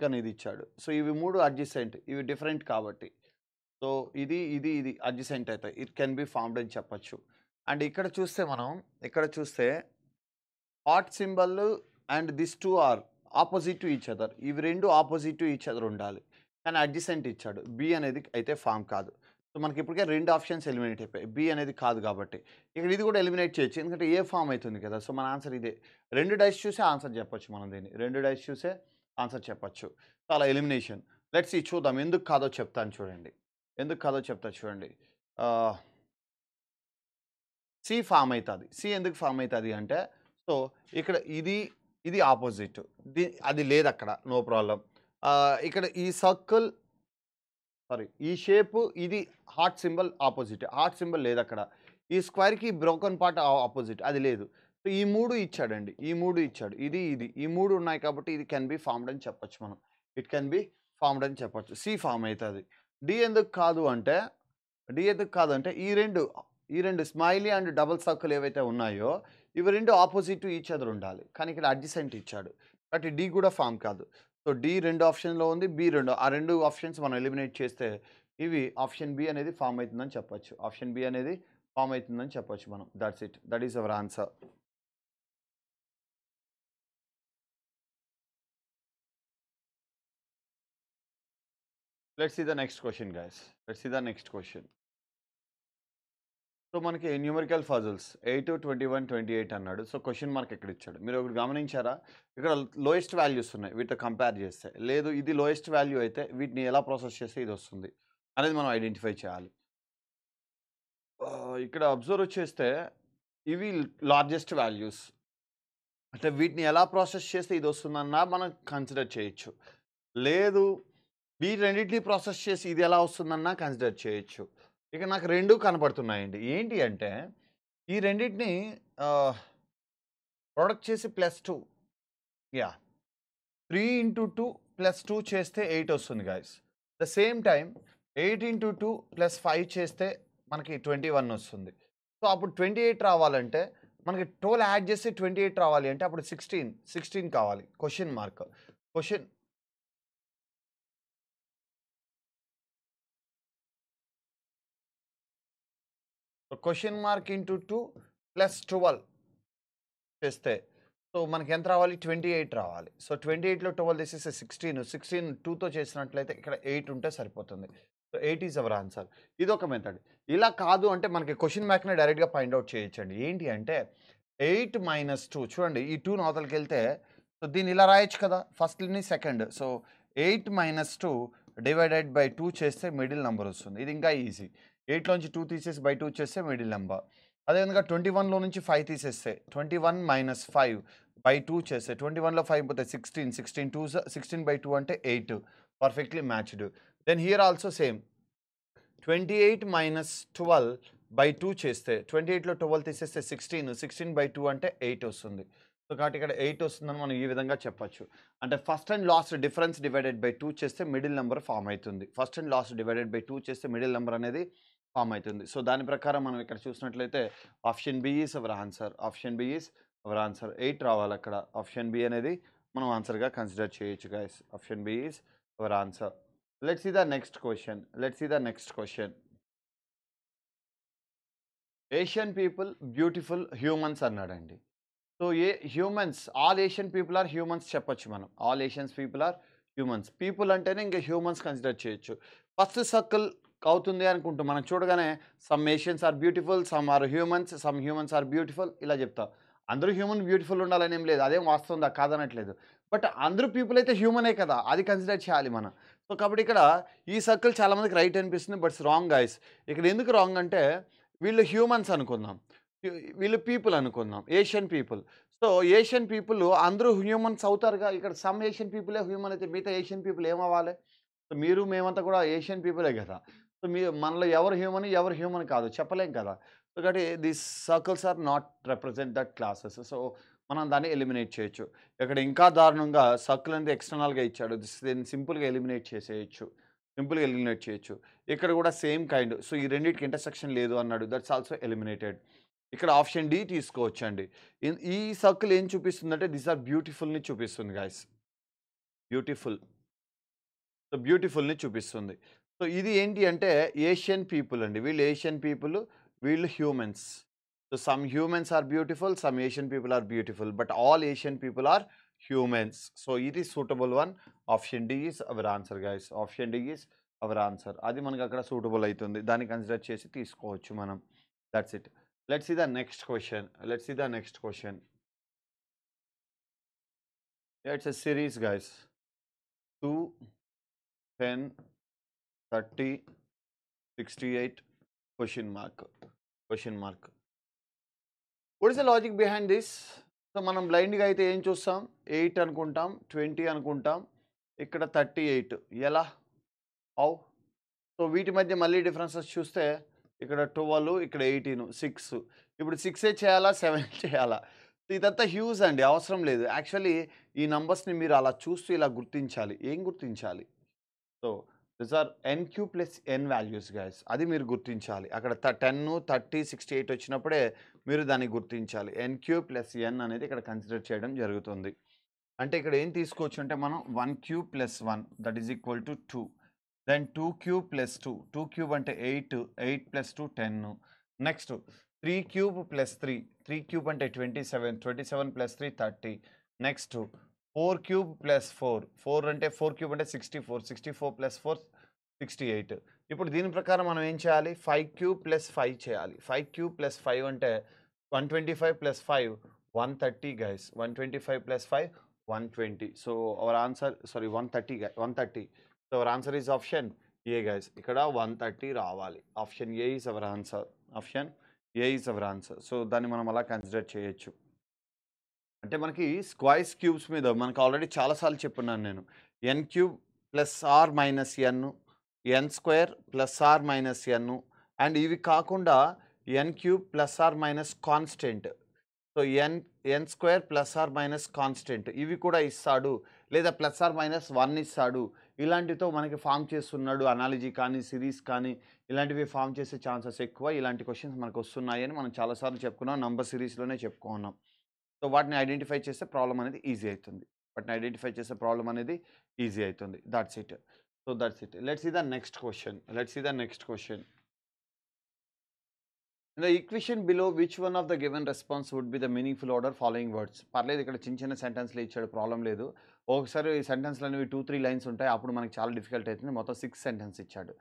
Speaker 1: అనేది ఇచ్చాడు. సో, ఇవి 3 అడ్జసెంట్. ఇవి డిఫరెంట్ కాబట్టి. సో, ఇది అడ్జసెంట్ అవుతాయి. ఇట్ కెన్ బి ఫార్మ్డ్ అని చెప్పొచ్చు. అండ్ ఇక్కడ చూస్తే heart symbol and this 2 are opposite to each other. ఇవి 2 ఆపోజిట్ టు ఈచ్ అదర్ ఉండాలి. కానీ అడ్జసెంట్ ఇచ్చాడు. బి అనేది అయితే ఫార్మ్ కాదు. సో, మనకి ఇప్పటికే 2 ఆప్షన్స్ ఎలిమినేట్ అయిపోయాయి. బి అనేది కాదు కాబట్టి. ఇక్కడ ఇది కూడా ఎలిమినేట్ చేయొచ్చు. ఎందుకంటే ఏ ఫార్మ్ అవుతుంది కదా! సో, మన ఆన్సర్ ఇదే. 2 డైస్ చూసే ఆన్సర్ చెప్పొచ్చు మనం దీన్ని. 2 డైస్ చూసే ఆన్సర్ చెప్పొచ్చు. సో, అలా ఎలిమినేషన్. లెట్స్ సీ చూద్దాం. ఎందుకు కాదో చెప్తాను చూడండి. ఎందుకు కాదో చెప్తా చూడండి. సి ఫార్మ్ అవుతుంది. సి ఎందుకు ఫార్మ్ అవుతుంది అంటే, సో, ఇక్కడ ఇది ఆపోజిట్. అది లేదక్కడ. No problem. ఇక్కడ ఈ సర్కిల్ ఈ షేపు ఇది heart symbol opposite. Heart symbol లేదక్కడ. ఈ స్క్వేర్‌కి బ్రోకెన్ పార్ట్ ఆపోజిట్. అది లేదు. సో, ఈ 3 ఇచ్చాడండి. ఈ 3 ఇచ్చాడు. ఇది. ఈ 3 ఉన్నాయి కాబట్టి ఇది కెన్ బి ఫార్మ్డ్ అని చెప్పొచ్చు మనం. ఇట్ కెన్ బి ఫార్మ్డ్ అని చెప్పొచ్చు. సి ఫార్మ్ అవుతుంది. డి ఎందుకు కాదు అంటే ఈ 2 స్మైలీ అండ్ డబుల్ సర్కిల్ ఏవైతే ఉన్నాయో ఇవి 2 ఆపోజిట్ టు ఈచ్ అదర్ ఉండాలి. కానీ ఇక్కడ అడ్జసెంట్ ఇచ్చాడు. కాబట్టి డి కూడా ఫార్మ్ కాదు. సో, డి 2 ఆప్షన్‌లో ఉంది. బి 2. ఆ 2 ఆప్షన్స్ మనం ఎలిమినేట్ చేస్తే ఇవి ఆప్షన్ బి అనేది ఫార్మ్ అవుతుందని చెప్పొచ్చు. ఆప్షన్ బి అనేది ఫార్మ్ అవుతుందని చెప్పొచ్చు మనం. That's it. That is our answer. Let's see the next question guys. Let's see the next question. So, మనకి న్యూమరికల్ పజిల్స్ 8, 21, 28 అన్నాడు. సో, క్వెషన్ మార్క్ ఎక్కడ ఇచ్చాడు. మీరు ఒకటి గమనించారా? ఇక్కడ లోయెస్ట్ వాల్యూస్ ఉన్నాయి వీటితో కంపేర్ చేస్తే. లేదు ఇది లోయెస్ట్ వాల్యూ అయితే వీటిని ఎలా ప్రాసెస్ చేస్తే ఇది వస్తుంది అనేది మనం ఐడెంటిఫై చేయాలి. ఇక్కడ అబ్జర్వ్ చేస్తే ఇవి లార్జెస్ట్ వాల్యూస్. అంటే వీటిని ఎలా ప్రాసెస్ చేస్తే ఇది వస్తుందన్నా మనం కన్సిడర్ చేయొచ్చు. లేదు వీటన్నిటిని ప్రాసెస్ చేసి ఇది ఎలా వస్తుందన్నా కన్సిడర్ చేయొచ్చు. ఇక నాకు 2 కనపడుతున్నాయండి. ఏంటి అంటే ఈ రెండిటిని ప్రొడక్ట్ చేసి +2 యాహ్! 3 ఇంటూ 2 + 2 చేస్తే 8 వస్తుంది guys. The same time 8 into 2 + 5 చేస్తే మనకి 21 వస్తుంది. సో, అప్పుడు 28 రావాలంటే మనకి 12 యాడ్ చేసి 28 రావాలి అంటే అప్పుడు 16 కావాలి. Question mark. Question mark into 2 + 12 చేస్తే సో, మనకి ఎంత రావాలి? 28 రావాలి. సో, 28లో 12 తీసేస్తే 16 2తో చేసినట్లయితే ఇక్కడ 8 ఉంటే సరిపోతుంది. So, 8 is our answer. ఇదొక మెథడ్. ఇలా కాదు అంటే మనకి క్వెషన్ మార్క్‌ని డైరెక్ట్‌గా ఫైండ్ ఔట్ చేయొచ్చండి. ఏంటి అంటే 8 - 2 చూడండి ఈ 2 అవతలకెళ్తే సో, దీన్ని ఇలా రాయొచ్చు కదా! ఫస్ట్‌ని సెకండ్. సో, 8 - 2 డివైడెడ్ బై 2 చేస్తే మిడిల్ నంబర్ వస్తుంది. ఇది ఇంకా ఈజీ. 8లోంచి 2 తీసేసి బై 2 చేస్తే మిడిల్ నంబర్. అదేవిధంగా 21లో నుంచి 5 తీసేస్తే 21 - 5 బై 2 చేస్తే 21లో 5 పోతే 16 బై 2 అంటే 8 perfectly matched. Then here also same 28 - 12 by 2 చేస్తే 28లో 12 తీసేస్తే 16 బై 2 అంటే 8 వస్తుంది. సో, కాబట్టి ఇక్కడ 8 వస్తుందని మనం ఈ విధంగా చెప్పొచ్చు. అంటే first and last difference divided by 2 చేస్తే మిడిల్ నంబర్ ఫార్మ్ అవుతుంది. First and last divided by 2 చేస్తే మిడిల్ నంబర్ అనేది ఫార్మ్ అవుతుంది. సో, దాని ప్రకారం మనం ఇక్కడ చూసినట్లయితే option B is our answer. Option B is our answer. 8 రావాలి అక్కడ. ఆప్షన్ బి అనేది మనం ఆన్సర్‌గా కన్సిడర్ చేయొచ్చు guys. Option B is our answer. Let's see the next question. Asian people beautiful humans అన్నాడండి. So, all Asian people are humans చెప్పొచ్చు మనం. All Asians people are humans. People అంటేనే ఇంకా హ్యూమన్స్ కన్సిడర్ చేయొచ్చు. ఫస్ట్ సర్కిల్ అవుతుంది అనుకుంటాం. మనం చూడగానే some Asians are beautiful, some humans are beautiful ఇలా చెప్తా. అందరూ బ్యూటిఫుల్ ఉండాలని ఏం లేదు. అదేం వాస్తవం కాదనట్లేదు. బట్ అందరూ పీపుల్ అయితే హ్యూమనే కదా! అది కన్సిడర్ చేయాలి మనం. సో, కాబట్టి ఇక్కడ ఈ సర్కిల్ చాలామందికి రైట్ అనిపిస్తుంది. But it's wrong guys. ఇక్కడ ఎందుకు రాంగ్ అంటే వీళ్ళు హ్యూమన్స్ అనుకుందాం. వీ వీళ్ళు పీపుల్ అనుకుందాం. Asian people. So, Asian people అందరూ హ్యూమన్స్ అవుతారుగా. ఇక్కడ సమ్ ఏషియన్ పీపులే హ్యూమన్ అయితే మిగతా ఏషియన్ పీపుల్ ఏమవ్వాలి? సో, మీరు మేమంతా కూడా ఏషియన్ పీపులే కదా! సో, మనలో ఎవరు హ్యూమన్, ఎవరు హ్యూమన్ కాదు చెప్పలేం కదా! సో, కాబట్టి these circles are not represent that classes. So, మనం దాన్ని ఎలిమినేట్ చేయొచ్చు. ఇక్కడ ఇంకా దారుణంగా సర్కిల్ అనేది ఎక్స్టర్నల్‌గా ఇచ్చాడు. దీన్ని సింపుల్‌గా ఎలిమినేట్ చేసేయొచ్చు. సింపుల్‌గా ఎలిమినేట్ చేయొచ్చు. ఇక్కడ కూడా సేమ్ కైండ్. సో, ఈ రెండిటికి ఇంటర్సెక్షన్ లేదు అన్నాడు. That's also eliminated. ఇక్కడ ఆప్షన్ డి తీసుకోవచ్చండి. ఈ సర్కిల్ ఏం చూపిస్తుందంటే దీస్ ఆర్ బ్యూటిఫుల్‌ని చూపిస్తుంది గైస్. బ్యూటిఫుల్. సో, బ్యూటిఫుల్‌ని చూపిస్తుంది. సో, ఇది ఏంటి అంటే ఏషియన్ పీపుల్ అండి. వీళ్ళు ఏషియన్ పీపుల్, వీళ్ళు humans. So, some humans are beautiful, some Asian people are beautiful. But all Asian people are humans. So, ఇది suitable one. Option D is our answer guys. Option D is our answer. అది మనకు అక్కడ సూటబుల్ అయితుంది. దాన్ని కన్సిడర్ చేసి తీసుకోవచ్చు మనం. That's it. Let's see the next question. Let's see the next question. It's a series guys. 2, 10, 30, 68 question mark. Question mark. What is the logic behind this? So, మనం బ్లైండ్‌గా అయితే ఏం చూస్తాం? 8 అనుకుంటాం, 20 అనుకుంటాం. ఇక్కడ 38 ఎలా? హౌ? సో, వీటి మధ్య మళ్ళీ డిఫరెన్సెస్ చూస్తే ఇక్కడ 12, ఇక్కడ 18, 6. ఇప్పుడు 6 చేయాలా? 7 చేయాలా? ఇదంతా హ్యూజ్ అండి. అవసరం లేదు. యాక్చువల్లీ ఈ నంబర్స్‌ని మీరు అలా చూస్తూ ఇలా గుర్తించాలి. ఏం గుర్తించాలి? So, these are n cube plus N values guys. అది మీరు గుర్తించాలి. అక్కడ 10, 30, 68 వచ్చినప్పుడే మీరు దాన్ని గుర్తించాలి. ఎన్‌క్యూ ప్లస్ ఎన్ అనేది ఇక్కడ కన్సిడర్ చేయడం జరుగుతుంది. అంటే ఇక్కడ ఏం తీసుకోవచ్చు అంటే మనం 1 cube plus 1 that is equal to 2. Then 2 cube plus 2. 2 cube అంటే 8. 8 plus 2 10. Next 3 cube plus 3. 3 cube అంటే 27. 27 ప్లస్ 3 30. Next 4 cube plus 4. 4 అంటే 4 క్యూబ్ అంటే 64. 64 ప్లస్ 4 68. ఇప్పుడు దీని ప్రకారం మనం ఏం చేయాలి? 5 క్యూబ్ ప్లస్ 5 చేయాలి. 5 క్యూబ్ ప్లస్ 5 అంటే 125 plus 5 130 guys. 125 plus 5 120. So, our answer 130. So, our answer is option A guys. ఇక్కడ 130 రావాలి. Option A is our answer. Option A is our answer. So, దాన్ని మనం అలా కన్సిడర్ చేయొచ్చు. అంటే మనకి స్క్వైర్స్ క్యూబ్స్ మీద మనకు ఆల్రెడీ చాలా సార్లు చెప్పున్నాను నేను. N cube plus R minus N, N square plus R minus N, and ఇవి కాకుండా N cube plus R minus constant. So, N square plus R minus constant ఇవి కూడా ఇస్తాడు. లేదా ప్లస్ ఆర్ మైనస్ 1 ఇస్తాడు. ఇలాంటితో మనకి ఫామ్ చేస్తున్నాడు. అనాలజీ కానీ, సిరీస్ కానీ ఇలాంటివి ఫామ్ చేసే ఛాన్సెస్ ఎక్కువ. ఇలాంటి క్వెషన్స్ మనకు వస్తున్నాయని మనం చాలాసార్లు చెప్పుకున్నాం. నంబర్ సిరీస్‌లోనే చెప్పుకున్నాం. సో, వాటిని ఐడెంటిఫై చేస్తే ప్రాబ్లమ్ అనేది ఈజీ అవుతుంది. That's it. So, that's it. Let's see the next question. In the equation below, which one of the given response would be the meaningful order following words? పర్లేదు, ఇక్కడ చిన్న చిన్న సెంటెన్స్‌లు ఇచ్చాడు, ప్రాబ్లం లేదు. ఒకసారి ఈ సెంటెన్స్‌లు అనేవి 2, 3 లైన్స్ ఉంటాయి. అప్పుడు మనకి చాలా డిఫికల్ట్ అవుతుంది. మొత్తం 6 సెంటెన్స్ ఇచ్చాడు.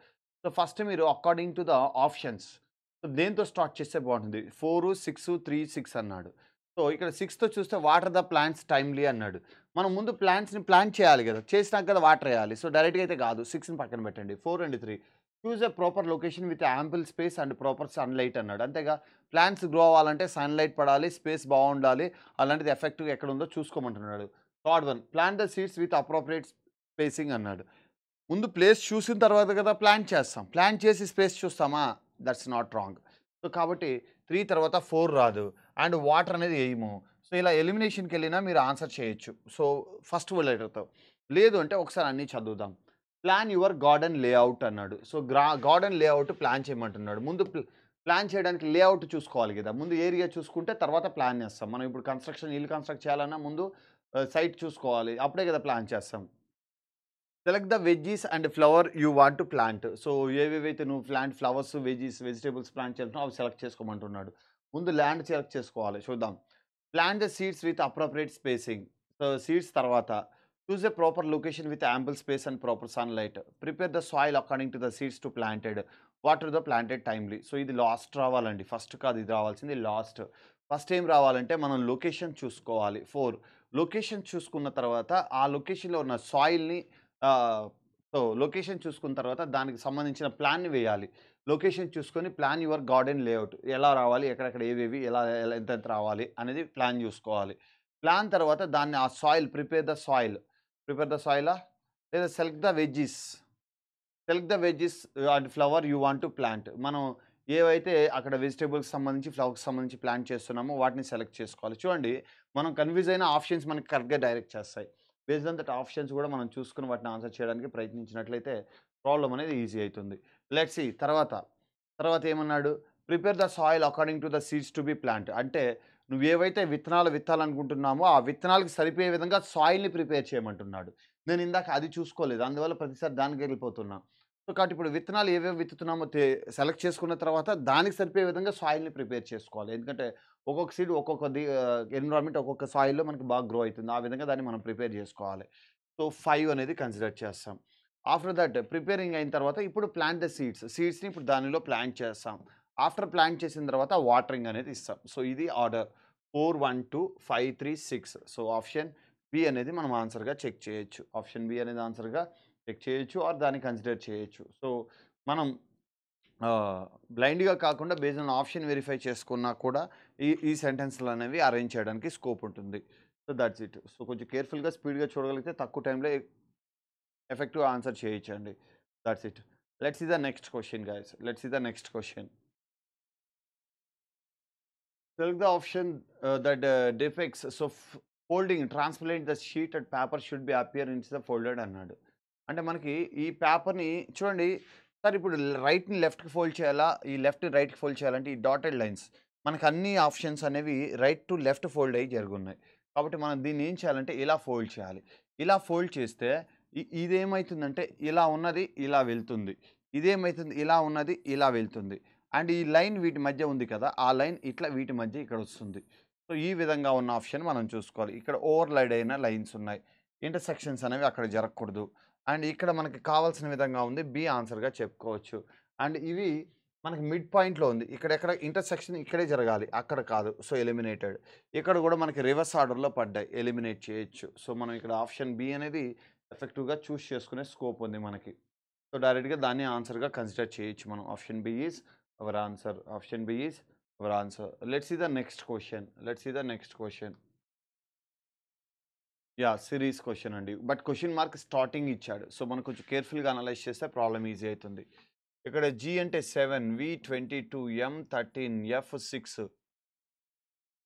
Speaker 1: సో, ఫస్ట్ మీరు అకార్డింగ్ టు ద ఆప్షన్స్ దేంతో స్టార్ట్ చేస్తే బాగుంటుంది? 4, 6, 3, 6 అన్నాడు. సో, ఇక్కడ 6తో చూస్తే వాటర్ ద ప్లాంట్స్ టైమ్లీ అన్నాడు. మనం ముందు ప్లాంట్స్‌ని ప్లాంట్ చేయాలి కదా! చేసినాక కదా వాటర్ వేయాలి. సో, డైరెక్ట్‌గా అయితే కాదు. 6ని పక్కన పెట్టండి. 4 and 3 choose a proper location with ample space and proper sunlight అన్నాడు. అంతేగా ప్లాంట్స్ గ్రో అవ్వాలంటే సన్‌లైట్ పడాలి, స్పేస్ బాగుండాలి. అలాంటిది ఎఫెక్టివ్ ఎక్కడ ఉందో చూసుకోమంటున్నాడు. Third one, plant the seeds with appropriate spacing అన్నాడు. ముందు ప్లేస్ చూసిన తర్వాత కదా ప్లాంట్ చేస్తాం. ప్లాంట్ చేసి స్పేస్ చూస్తామా? That's not wrong. సో, కాబట్టి 3 తర్వాత 4 రాదు. అండ్ వాటర్ అనేది వేయము. సో, ఇలా ఎలిమినేషన్‌కి వెళ్ళినా మీరు ఆన్సర్ చేయొచ్చు. సో, ఫస్ట్ లెటర్‌తో లేదు అంటే ఒకసారి అన్నీ చదువుదాం. ప్లాన్ యువర్ గార్డెన్ లేఅవుట్ అన్నాడు. సో, గార్డెన్ లేఅవుట్ ప్లాన్ చేయమంటున్నాడు. ముందు ప్లాన్ చేయడానికి లేఅవుట్ చూసుకోవాలి కదా! ముందు ఏరియా చూసుకుంటే తర్వాత ప్లాన్ చేస్తాం. మనం ఇప్పుడు ఇల్లు కన్స్ట్రక్ట్ చేయాలన్నా ముందు సైట్ చూసుకోవాలి. అప్పుడే కదా ప్లాన్ చేస్తాం. Select the veggies and flower you want to plant. So, ఏవేవైతే నువ్వు ఫ్లవర్స్, వెజిటేబుల్స్ ప్లాంట్ చేస్తున్నావు అవి సెలెక్ట్ చేసుకోమంటున్నాడు. ముందు ల్యాండ్ సెలెక్ట్ చేసుకోవాలి. చూద్దాం. Plant the seeds with appropriate spacing. So, seeds తర్వాత choose a proper location with ample space and proper sunlight. Prepare the soil according to the seeds to planted. Water the planted timely. So, ఇది లాస్ట్ రావాలండి. ఫస్ట్ కాదు ఇది రావాల్సింది, లాస్ట్. ఫస్ట్ ఏం రావాలంటే మనం లొకేషన్ చూసుకోవాలి. 4 లొకేషన్ చూసుకున్న తర్వాత ఆ లొకేషన్‌లో ఉన్న సాయిల్‌ని లొకేషన్ చూసుకున్న తర్వాత దానికి సంబంధించిన ప్లాన్‌ని వేయాలి. లొకేషన్ చూసుకొని ప్లాన్ యువర్ గార్డెన్ లేఅవుట్. ఎలా రావాలి? ఎక్కడెక్కడ ఏవేవి ఎలా ఎలా ఎంతెంత రావాలి? అనేది ప్లాన్ జూసుకోవాలి. ప్లాన్ తర్వాత దాన్ని ఆ soil prepare the soil. Prepare the సాయిలా? లేదా select the veggies. Select the veggies and flower you want to plant. మనం ఏవైతే అక్కడ వెజిటబుల్స్‌కి సంబంధించి, ఫ్లవర్స్‌కి సంబంధించి ప్లాంట్ చేస్తున్నామో వాటిని సెలెక్ట్ చేసుకోవాలి. చూడండి, మనం కన్‌ఫ్యూజ్ అయిన ఆప్షన్స్ మనకి కరెక్ట్‌గా డైరెక్ట్ చేస్తాయి. బేస్డ్ ఆన్ దట్ ఆప్షన్స్ కూడా మనం చూసుకొని వాటిని ఆన్సర్ చేయడానికి ప్రయత్నించినట్లయితే ప్రాబ్లమ్ అనేది ఈజీ అయితుంది. లెట్స్ సీ తర్వాత ఏమన్నాడు? Prepare the soil according to the seeds to be plant. అంటే నువ్వేవైతే విత్తనాలు విత్తాలనుకుంటున్నామో ఆ విత్తనాలకు సరిపోయే విధంగా సాయిల్‌ని ప్రిపేర్ చేయమంటున్నాడు. నేను ఇందాక అది చూసుకోలేదు. అందువల్ల ప్రతిసారి దానికెళ్ళిపోతున్నా. సో, కాబట్టి ఇప్పుడు విత్తనాలు ఏవేవి విత్తుతున్నామో సెలెక్ట్ చేసుకున్న తర్వాత దానికి సరిపోయే విధంగా సాయిల్‌ని ప్రిపేర్ చేసుకోవాలి. ఎందుకంటే ఒక్కొక్క సీడ్ ఎన్విరాన్మెంట్ ఒక్కొక్క సాయిల్‌లో మనకి బాగా గ్రో అయితుంది. ఆ విధంగా దాన్ని మనం ప్రిపేర్ చేసుకోవాలి. సో, 5 అనేది కన్సిడర్ చేస్తాం. ఆఫ్టర్ దట్ ప్రిపేరింగ్ అయిన తర్వాత ఇప్పుడు ప్లాంట్ ద సీడ్స్. సీడ్స్‌ని ఇప్పుడు దానిలో ప్లాంట్ చేస్తాం. ఆఫ్టర్ ప్లాంట్ చేసిన తర్వాత వాటరింగ్ అనేది ఇస్తాం. సో, ఇది ఆర్డర్ 4, 1, 2, 5, 3, 6. సో, ఆప్షన్ బి అనేది మనం ఆన్సర్‌గా చెక్ చేయొచ్చు. ఆప్షన్ బి అనేది ఆన్సర్‌గా చెక్ చేయొచ్చు ఆర్ దాన్ని కన్సిడర్ చేయొచ్చు. సో, మనం బ్లైండ్‌గా కాకుండా బేస్డ్ ఆన్ ఆప్షన్ వెరిఫై చేసుకున్నా కూడా ఈ సెంటెన్స్‌లనేవి అరేంజ్ చేయడానికి స్కోప్ ఉంటుంది. So, that's it. సో, కొంచెం కేర్‌ఫుల్‌గా స్పీడ్‌గా చూడగలిగితే తక్కువ టైంలో ఎఫెక్టివ్‌గా ఆన్సర్ చేయొచ్చండి. That's it. Let's see the next question guys. Let's see the next question. Select the option that defects. So, folding, transplant the sheet and paper should be appear into the folded అన్నాడు. అంటే మనకి ఈ పేపర్‌ని చూడండి సార్, ఇప్పుడు రైట్‌ని లెఫ్ట్‌కి ఫోల్డ్ చేయాలా? ఈ లెఫ్ట్‌ని రైట్‌కి ఫోల్డ్ చేయాలంటే ఈ డాటెడ్ లైన్స్ మనకు అన్ని ఆప్షన్స్ అనేవి రైట్ టు లెఫ్ట్ ఫోల్డ్ అయ్యి జరుగున్నాయి. కాబట్టి మనం దీన్ని ఏం చేయాలంటే ఇలా ఫోల్డ్ చేయాలి. ఇలా ఫోల్డ్ చేస్తే ఇదేమైతుందంటే ఇలా ఉన్నది ఇలా వెళ్తుంది. ఇదేమైతుంది ఇలా ఉన్నది ఇలా వెళ్తుంది. అండ్ ఈ లైన్ వీటి మధ్య ఉంది కదా! ఆ లైన్ ఇట్లా వీటి మధ్య ఇక్కడొస్తుంది. సో, ఈ విధంగా ఉన్న ఆప్షన్ మనం చూసుకోవాలి. ఇక్కడ ఓవర్‌లైడ్ అయిన లైన్స్ ఉన్నాయి. ఇంటర్సెక్షన్స్ అనేవి అక్కడ జరగకూడదు. అండ్ ఇక్కడ మనకి కావాల్సిన విధంగా ఉంది. బి ఆన్సర్‌గా చెప్పుకోవచ్చు. అండ్ ఇవి మనకి మిడ్ పాయింట్‌లో ఉంది. ఇక్కడెక్కడ ఇంటర్సెక్షన్ ఇక్కడే జరగాలి. అక్కడ కాదు. So, eliminated. ఇక్కడ కూడా మనకి రివర్స్ ఆర్డర్‌లో పడ్డాయి. ఎలిమినేట్ చేయొచ్చు. సో, మనం ఇక్కడ ఆప్షన్ బి అనేది ఎఫెక్టివ్‌గా చూజ్ చేసుకునే స్కోప్ ఉంది మనకి. సో, డైరెక్ట్‌గా దాన్ని ఆన్సర్‌గా కన్సిడర్ చేయొచ్చు మనం. Option B is our answer. Option B is our answer. Let's see the next question. Let's see the next question. Yeah! Series question అండి. బట్ క్వెషన్ మార్క్ స్టార్టింగ్ ఇచ్చాడు. సో, మనం కొంచెం కేర్‌ఫుల్‌గా అనలైజ్ చేస్తే ప్రాబ్లమ్ ఈజీ అయితుంది. ఇక్కడ జీ అంటే 7, V 22, M 13, F 6,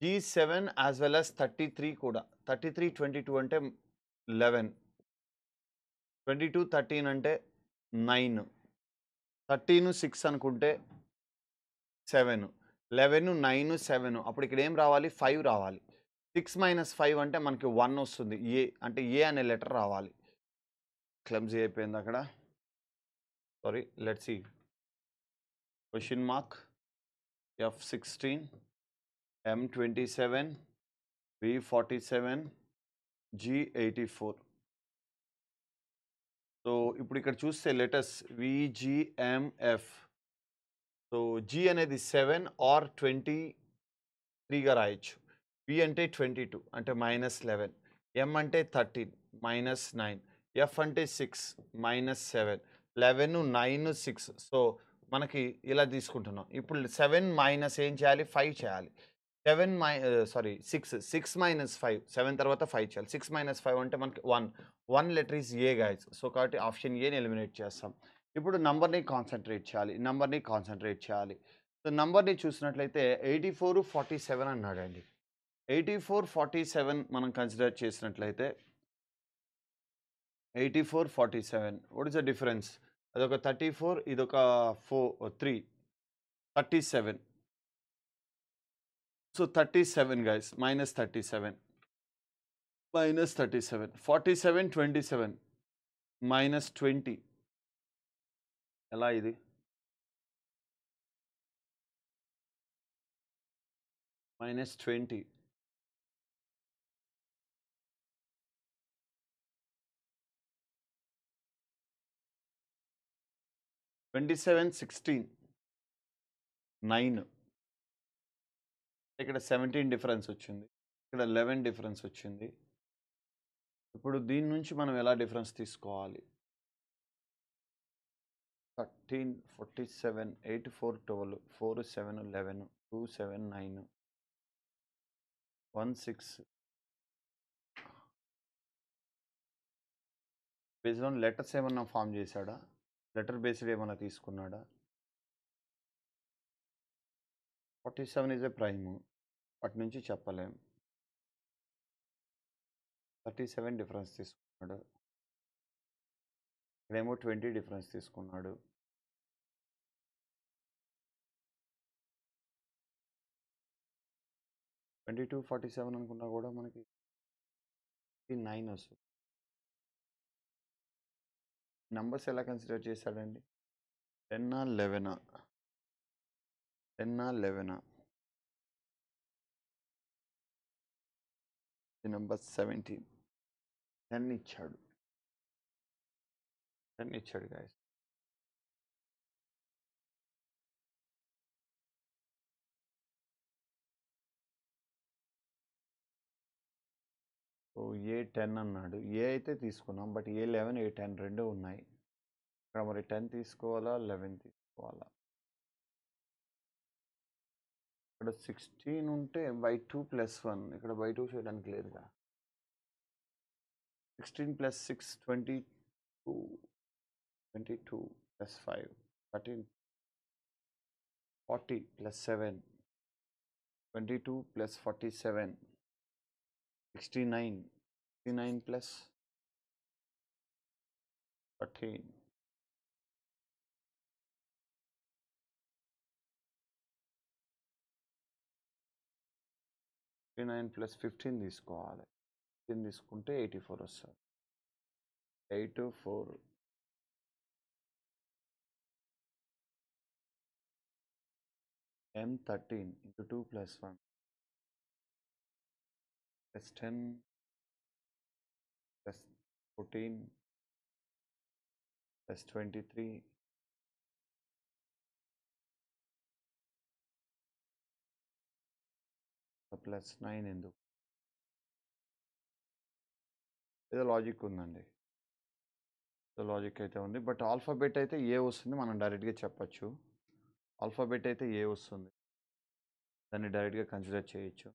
Speaker 1: G 7 as well as 33 కూడా. 33, 22 అంటే 11, 22, 13 అంటే 9, 13, 6 అనుకుంటే 7, 11, 9, 7 అప్పుడు ఇక్కడ ఏం రావాలి? 5 రావాలి. 6 - 5 అంటే మనకి 1 వస్తుంది. ఏ అంటే ఏ అనే లెటర్ రావాలి. క్లమ్జీ అయిపోయింది అక్కడ. Sorry. Let's see. Question mark F16, M27, V47, G84. So, ఇప్పుడు ఇక్కడ చూస్తే లెటర్స్ VGMF. సో, G అనేది 7 ఆర్ 23గా రాయొచ్చు. V అంటే 22 అంటే -11, M అంటే 13 -9, F అంటే 6 -7, 11, 9, 6. సో, మనకి ఇలా తీసుకుంటున్నాం. ఇప్పుడు 7 మైనస్ ఏం చేయాలి? 5 చేయాలి. 6 మైనస్ 5, 7 తర్వాత 5 చేయాలి. 6 - 5 అంటే మనకి 1 letter is a guys. So, కాబట్టి ఆప్షన్ ఏని ఎలిమినేట్ చేస్తాం. ఇప్పుడు నంబర్‌ని కాన్సంట్రేట్ చేయాలి. సో, నంబర్‌ని చూసినట్లయితే 84, 47 అన్నాడండి. 84, 47 మనం కన్సిడర్ చేసినట్లయితే 84, 47 వాట్ ఈస్ ద డిఫరెన్స్? అదొక 34, ఇదొక 3, 37. So, 37 guys. -37, 47, 27, -20. ఎలా ఇది? -20. 27, 16, 9. ఇక్కడ 17 డిఫరెన్స్ వచ్చింది. ఇక్కడ 11 డిఫరెన్స్ వచ్చింది. ఇప్పుడు దీని నుంచి మనం ఎలా డిఫరెన్స్ తీసుకోవాలి? 13, 47, 84, 12, 4, 7, 11, 2, 7, 9, 1, 6. బేస్డ్ ఆన్ లెటర్స్ ఏమన్నా ఫామ్ చేశాడా? లెటర్ బేస్డ్ ఏమన్నా తీసుకున్నాడా? 47 ఇస్ ఏ ప్రైమ్, వాటి నుంచి చెప్పలేం. 37 డిఫరెన్స్ తీసుకున్నాడు, ఇక్కడేమో 20 డిఫరెన్స్ తీసుకున్నాడు. ట్వంటీ 47 అనుకున్నా కూడా మనకి 9 వస్తుంది. నంబర్స్ ఎలా కన్సిడర్ చేశాడండి? 10 11 10 11 నెంబర్ 17 10 ఇచ్చాడు. 10 ఇచ్చాడు గాయస్. సో A10 అన్నాడు. ఏ అయితే తీసుకున్నాం, బట్ A11 A10 రెండు ఉన్నాయి. ఇక్కడ మరి 10 తీసుకోవాలా 11 తీసుకోవాలా? ఇక్కడ 16 ఉంటే బై 2 ప్లస్ 1, ఇక్కడ బై 2 చేయడానికి లేదుగా. 16 plus 6 22, 22 plus 5 13, 40 plus 7 22 plus 47 69, 69 plus 13 59 plus 15 తీసుకోవాలి. 15 తీసుకుంటే 84 వస్తుంది. 84 M13 into 2 plus 1 plus 10 plus 14 plus 23 plus 9 ఎందుకు? ఏదో లాజిక్ ఉందండి, ఏదో లాజిక్ అయితే ఉంది. బట్ ఆల్ఫాబెట్ అయితే ఏ వస్తుంది, మనం డైరెక్ట్గా చెప్పచ్చు. ఆల్ఫాబెట్ అయితే ఏ వస్తుంది, దాన్ని డైరెక్ట్గా కన్సిడర్ చేయొచ్చు.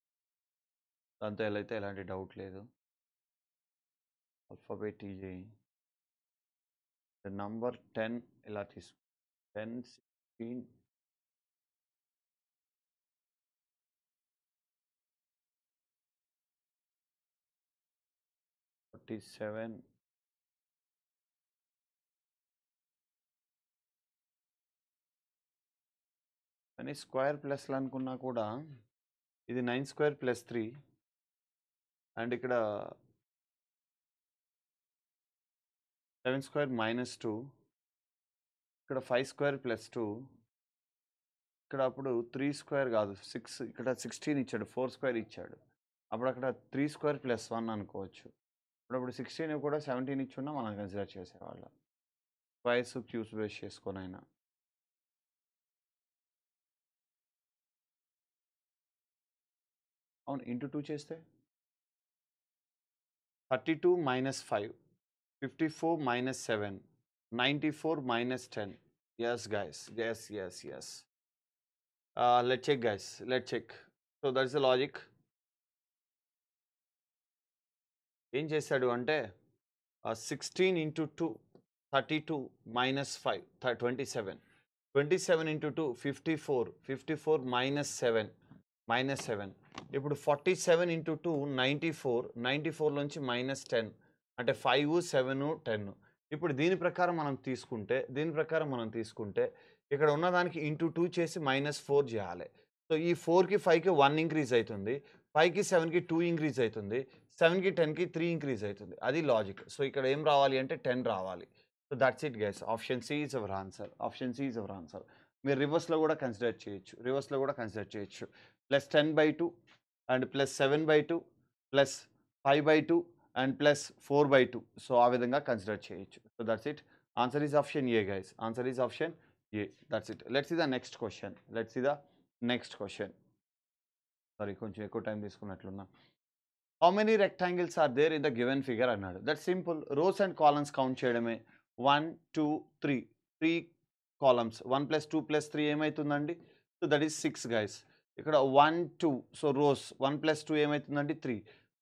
Speaker 1: దాంతో ఎలా అయితే ఎలాంటి డౌట్ లేదు. Alphabet easy. నంబర్ 10 ఎలా తీసుకు 10 16 47 అని స్క్వేర్ ప్లస్లు అనుకున్నా కూడా ఇది 9 స్క్వేర్ ప్లస్ 3 అండ్ ఇక్కడ 7 స్క్వేర్ మైనస్ 2, ఇక్కడ 5 స్క్వేర్ ప్లస్ 2, ఇక్కడ అప్పుడు 3 స్క్వేర్ కాదు 6, ఇక్కడ 16 ఇచ్చాడు, 4 స్క్వేర్ ఇచ్చాడు. అప్పుడు అక్కడ 3 స్క్వేర్ ప్లస్ 1 అనుకోవచ్చు. ఇప్పుడు 16 కూడా 17 ఇచ్చున్నా మనం కన్సిడర్ చేసేవాళ్ళం. స్క్వేర్స్ క్యూబ్స్ బేస్ చేసుకొని అయినా. అవును, ఇంటూ 2 చేస్తే 32 minus 5, 54 minus 7, 94 minus 10. Yes, guys. Yes. Let's check, guys. Let's check. So that's the logic. ఏం చేశాడు అంటే 16 into 2, 32 minus 5, 27. 27 into 2, 54. 54 minus 7, minus 7. ఇప్పుడు 47 into 2, 94. 94 నుంచి minus 10. అంటే 5, 7, 10. ఇప్పుడు దీని ప్రకారం మనం తీసుకుంటే ఇక్కడ ఉన్నదానికి ఇంటూ 2 చేసి -4 చేయాలి. సో ఈ 4కి 5కి 1 ఇంక్రీజ్ అవుతుంది, 5కి 7కి 2 ఇంక్రీజ్ అవుతుంది, 7కి 10కి 3 ఇంక్రీజ్ అవుతుంది. అది లాజిక్. సో ఇక్కడ ఏం రావాలి అంటే 10 రావాలి. So that's it guys. Option C is our answer. మీరు రివర్స్లో కూడా కన్సిడర్ చేయొచ్చు. Plus 10/2 and plus 7/2 plus 5/2 and plus 4/2. So ఆ విధంగా కన్సిడర్ చేయొచ్చు. So that's it. Answer is option A, guys. That's it. Let's see the next question. Sorry, కొంచెం ఎక్కువ టైం తీసుకున్నట్లున్నా. How many rectangles are there in the given figure అన్నాడు. That simple. Rows and columns count చేయడమే. 1, 2, 3 3 కాలమ్స్. 1 + 2 + 3 ఏమైతుందండి? So that is 6 guys. ఇక్కడ 1, 2 సో రోస్ 1 + 2 ఏమైతుందండి? 3.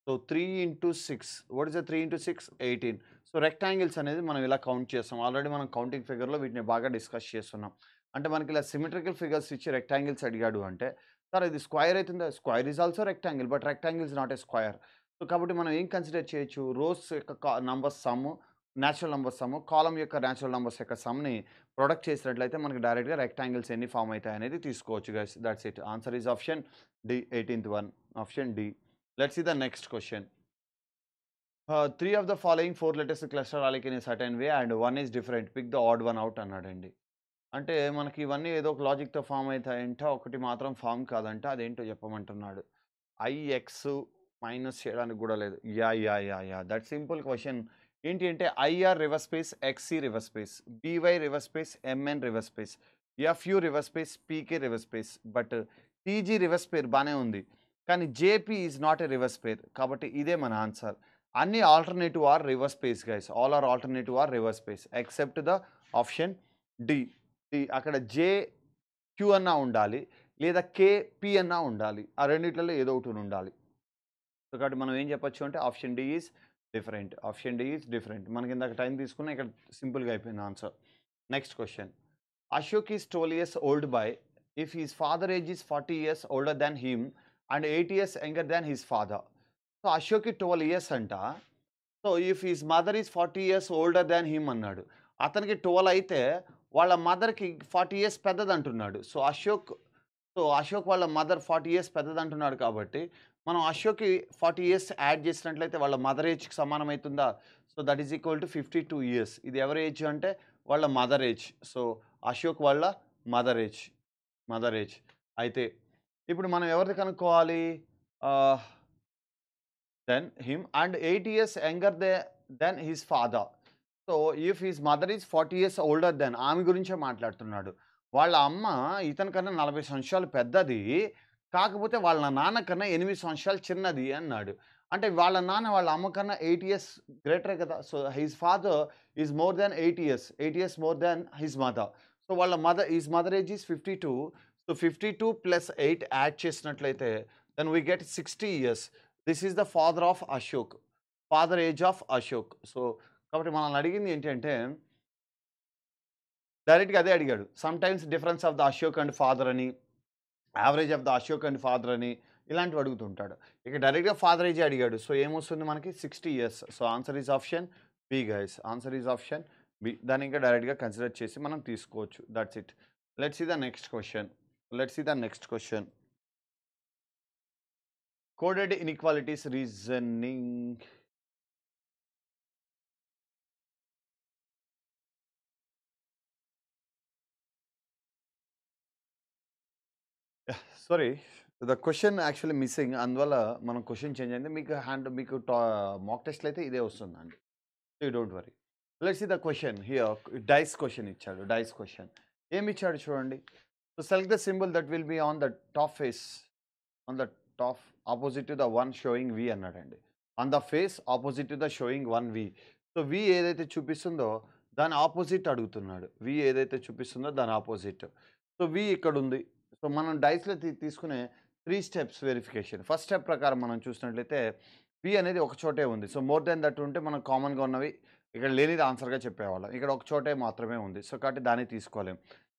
Speaker 1: So 3 into 6 what is the 3 into 6? 18. So rectangles అనేది మనం ఇలా కౌంట్ చేస్తాం. ఆల్రెడీ మనం కౌంటింగ్ ఫిగర్లో వీటిని బాగా డిస్కస్ చేస్తున్నాం. అంటే మనకి ఇలా సిమెట్రికల్ ఫిగర్స్ ఇచ్చి రెక్టాంగిల్స్ అడిగాడు అంటే, సార్ ఇది స్క్వేర్ అవుతుందా? Square is also rectangle, but rectangle is not a square. So కాబట్టి మనం ఏం కన్సిడర్ చేయొచ్చు? రోస్ యొక్క numbers some, natural numbers some, column యొక్క న్యాచురల్ నంబర్స్ యొక్క సమ్‌ని ప్రొడక్ట్ చేసినట్లయితే మనకి డైరెక్ట్‌గా రెక్టాంగిల్స్ ఎన్ని ఫార్మ్ అవుతాయి అనేది తీసుకోవచ్చు guys. That's it. Answer is option D, 18th one. Option D. Let's see the next question. 3 of the following 4 letters cluster alike in a certain way and 1 is different. Pick the odd one out అన్నాడండి. అంటే మనకి ఇవన్నీ ఏదో ఒక లాజిక్‌తో ఫార్మ్ అయితాయంట. ఒకటి మాత్రం ఫార్మ్ కాదంట. అదేంటో చెప్పమంటున్నాడు. ఐఎక్స్ మైనస్ చేయడానికి కూడా లేదు. యాహ్! That simple question. ఏంటి అంటే I R reverse space, X C reverse space, B Y reverse space, M N reverse space, F U reverse space, P K reverse space. But T G reverse pair బానే ఉంది. కానీ J P is not a reverse pair. కాబట్టి ఇదే మన ఆన్సర్. అన్ని alternative are reverse space guys. All are alternative are reverse space except the option D. అక్కడ జే క్యూ అన్నా ఉండాలి, లేదా కే పి అన్నా ఉండాలి. ఆ రెండిట్లలో ఏదో ఒకటి ఉండాలి. సో కాబట్టి మనం ఏం చెప్పొచ్చు అంటే option D is different. Option D is different. మనకి ఇందాక టైం తీసుకున్నా, ఇక్కడ సింపుల్గా అయిపోయింది answer. Next question. Ashok is 12 years old by if his father age is 40 years older than him and 8 years younger than his father. So అశోక్కి 12 years అంట. So if his mother is 40 years older than him అన్నాడు. అతనికి 12 అయితే వాళ్ళ మదర్‌కి 40 years పెద్దదంటున్నాడు. సో అశోక్ వాళ్ళ మదర్ 40 years పెద్దదంటున్నాడు కాబట్టి, మనం అశోక్‌కి 40 years యాడ్ చేసినట్లయితే వాళ్ళ మదర్ ఏజ్‌కి సమానమవుతుందా? So that is equal to 52 years. ఇది ఎవరి ఏజ్ అంటే వాళ్ళ మదర్ ఏజ్. సో అశోక్ వాళ్ళ మదర్ ఏజ్. Mother age. అయితే ఇప్పుడు మనం ఎవరిది కనుక్కోవాలి? Than him and 8 years younger than his father. So if his mother is 40 years older than, ఆమె గురించే మాట్లాడుతున్నాడు. వాళ్ళ అమ్మ ఇతని కన్నా 40 సంవత్సరాలు పెద్దది. కాకపోతే వాళ్ళ నాన్న కన్నా 8 సంవత్సరాలు చిన్నది అన్నాడు. అంటే వాళ్ళ నాన్న వాళ్ళ అమ్మ కన్నా 8 years గ్రేటరే కదా! So his father is more than 8 years. 8 years more than his mother. So వాళ్ళ his mother age is 52. So 52 + 8 add చేసినట్లయితే then we get 60 years. This is the father of Ashok. Father age of Ashok. So కాబట్టి మనల్ని అడిగింది ఏంటంటే, డైరెక్ట్‌గా అదే అడిగాడు. Sometimes difference of the Ashok and father అని, average of the Ashok and father అని ఇలాంటివి అడుగుతుంటాడు. ఇక డైరెక్ట్‌గా ఫాదర్ ఏజే అడిగాడు. సో ఏమొస్తుంది మనకి 60 years. So answer is option B guys. Answer is option B. దాన్ని ఇంకా డైరెక్ట్‌గా కన్సిడర్ చేసి మనం తీసుకోవచ్చు. That's it. Let's see the next question. Let's see the next question. Coded inequalities reasoning. Sorry, the question actually missing. అందువల్ల మనం క్వెషన్ చేంజ్ అయింది. మీకు మాక్ టెస్ట్‌లో అయితే ఇదే వస్తుందండి. So you don't worry. Let's see the question here. Dice question ఇచ్చాడు. డైస్ క్వెషన్ ఏమిచ్చాడు చూడండి. So select the symbol that will be on the top face, on the top opposite to the one showing V అన్నాడండి. On the face opposite to the showing one V. So V ఏదైతే చూపిస్తుందో దాని ఆపోజిట్ అడుగుతున్నాడు. వి ఏదైతే చూపిస్తుందో దాని ఆపోజిట్. సో వి ఇక్కడ ఉంది. సో మనం డైస్‌లో తీసుకునే 3 స్టెప్స్ వెరిఫికేషన్. ఫస్ట్ స్టెప్ ప్రకారం మనం చూసినట్లయితే వి అనేది ఒక చోటే ఉంది. సో మోర్ దాన్ దట్ ఉంటే మనం కామన్‌గా ఉన్నవి ఇక్కడ లేనిది ఆన్సర్‌గా చెప్పేవాళ్ళం. ఇక్కడ ఒక చోటే మాత్రమే ఉంది. సో కాబట్టి దాన్ని తీసుకోలేం.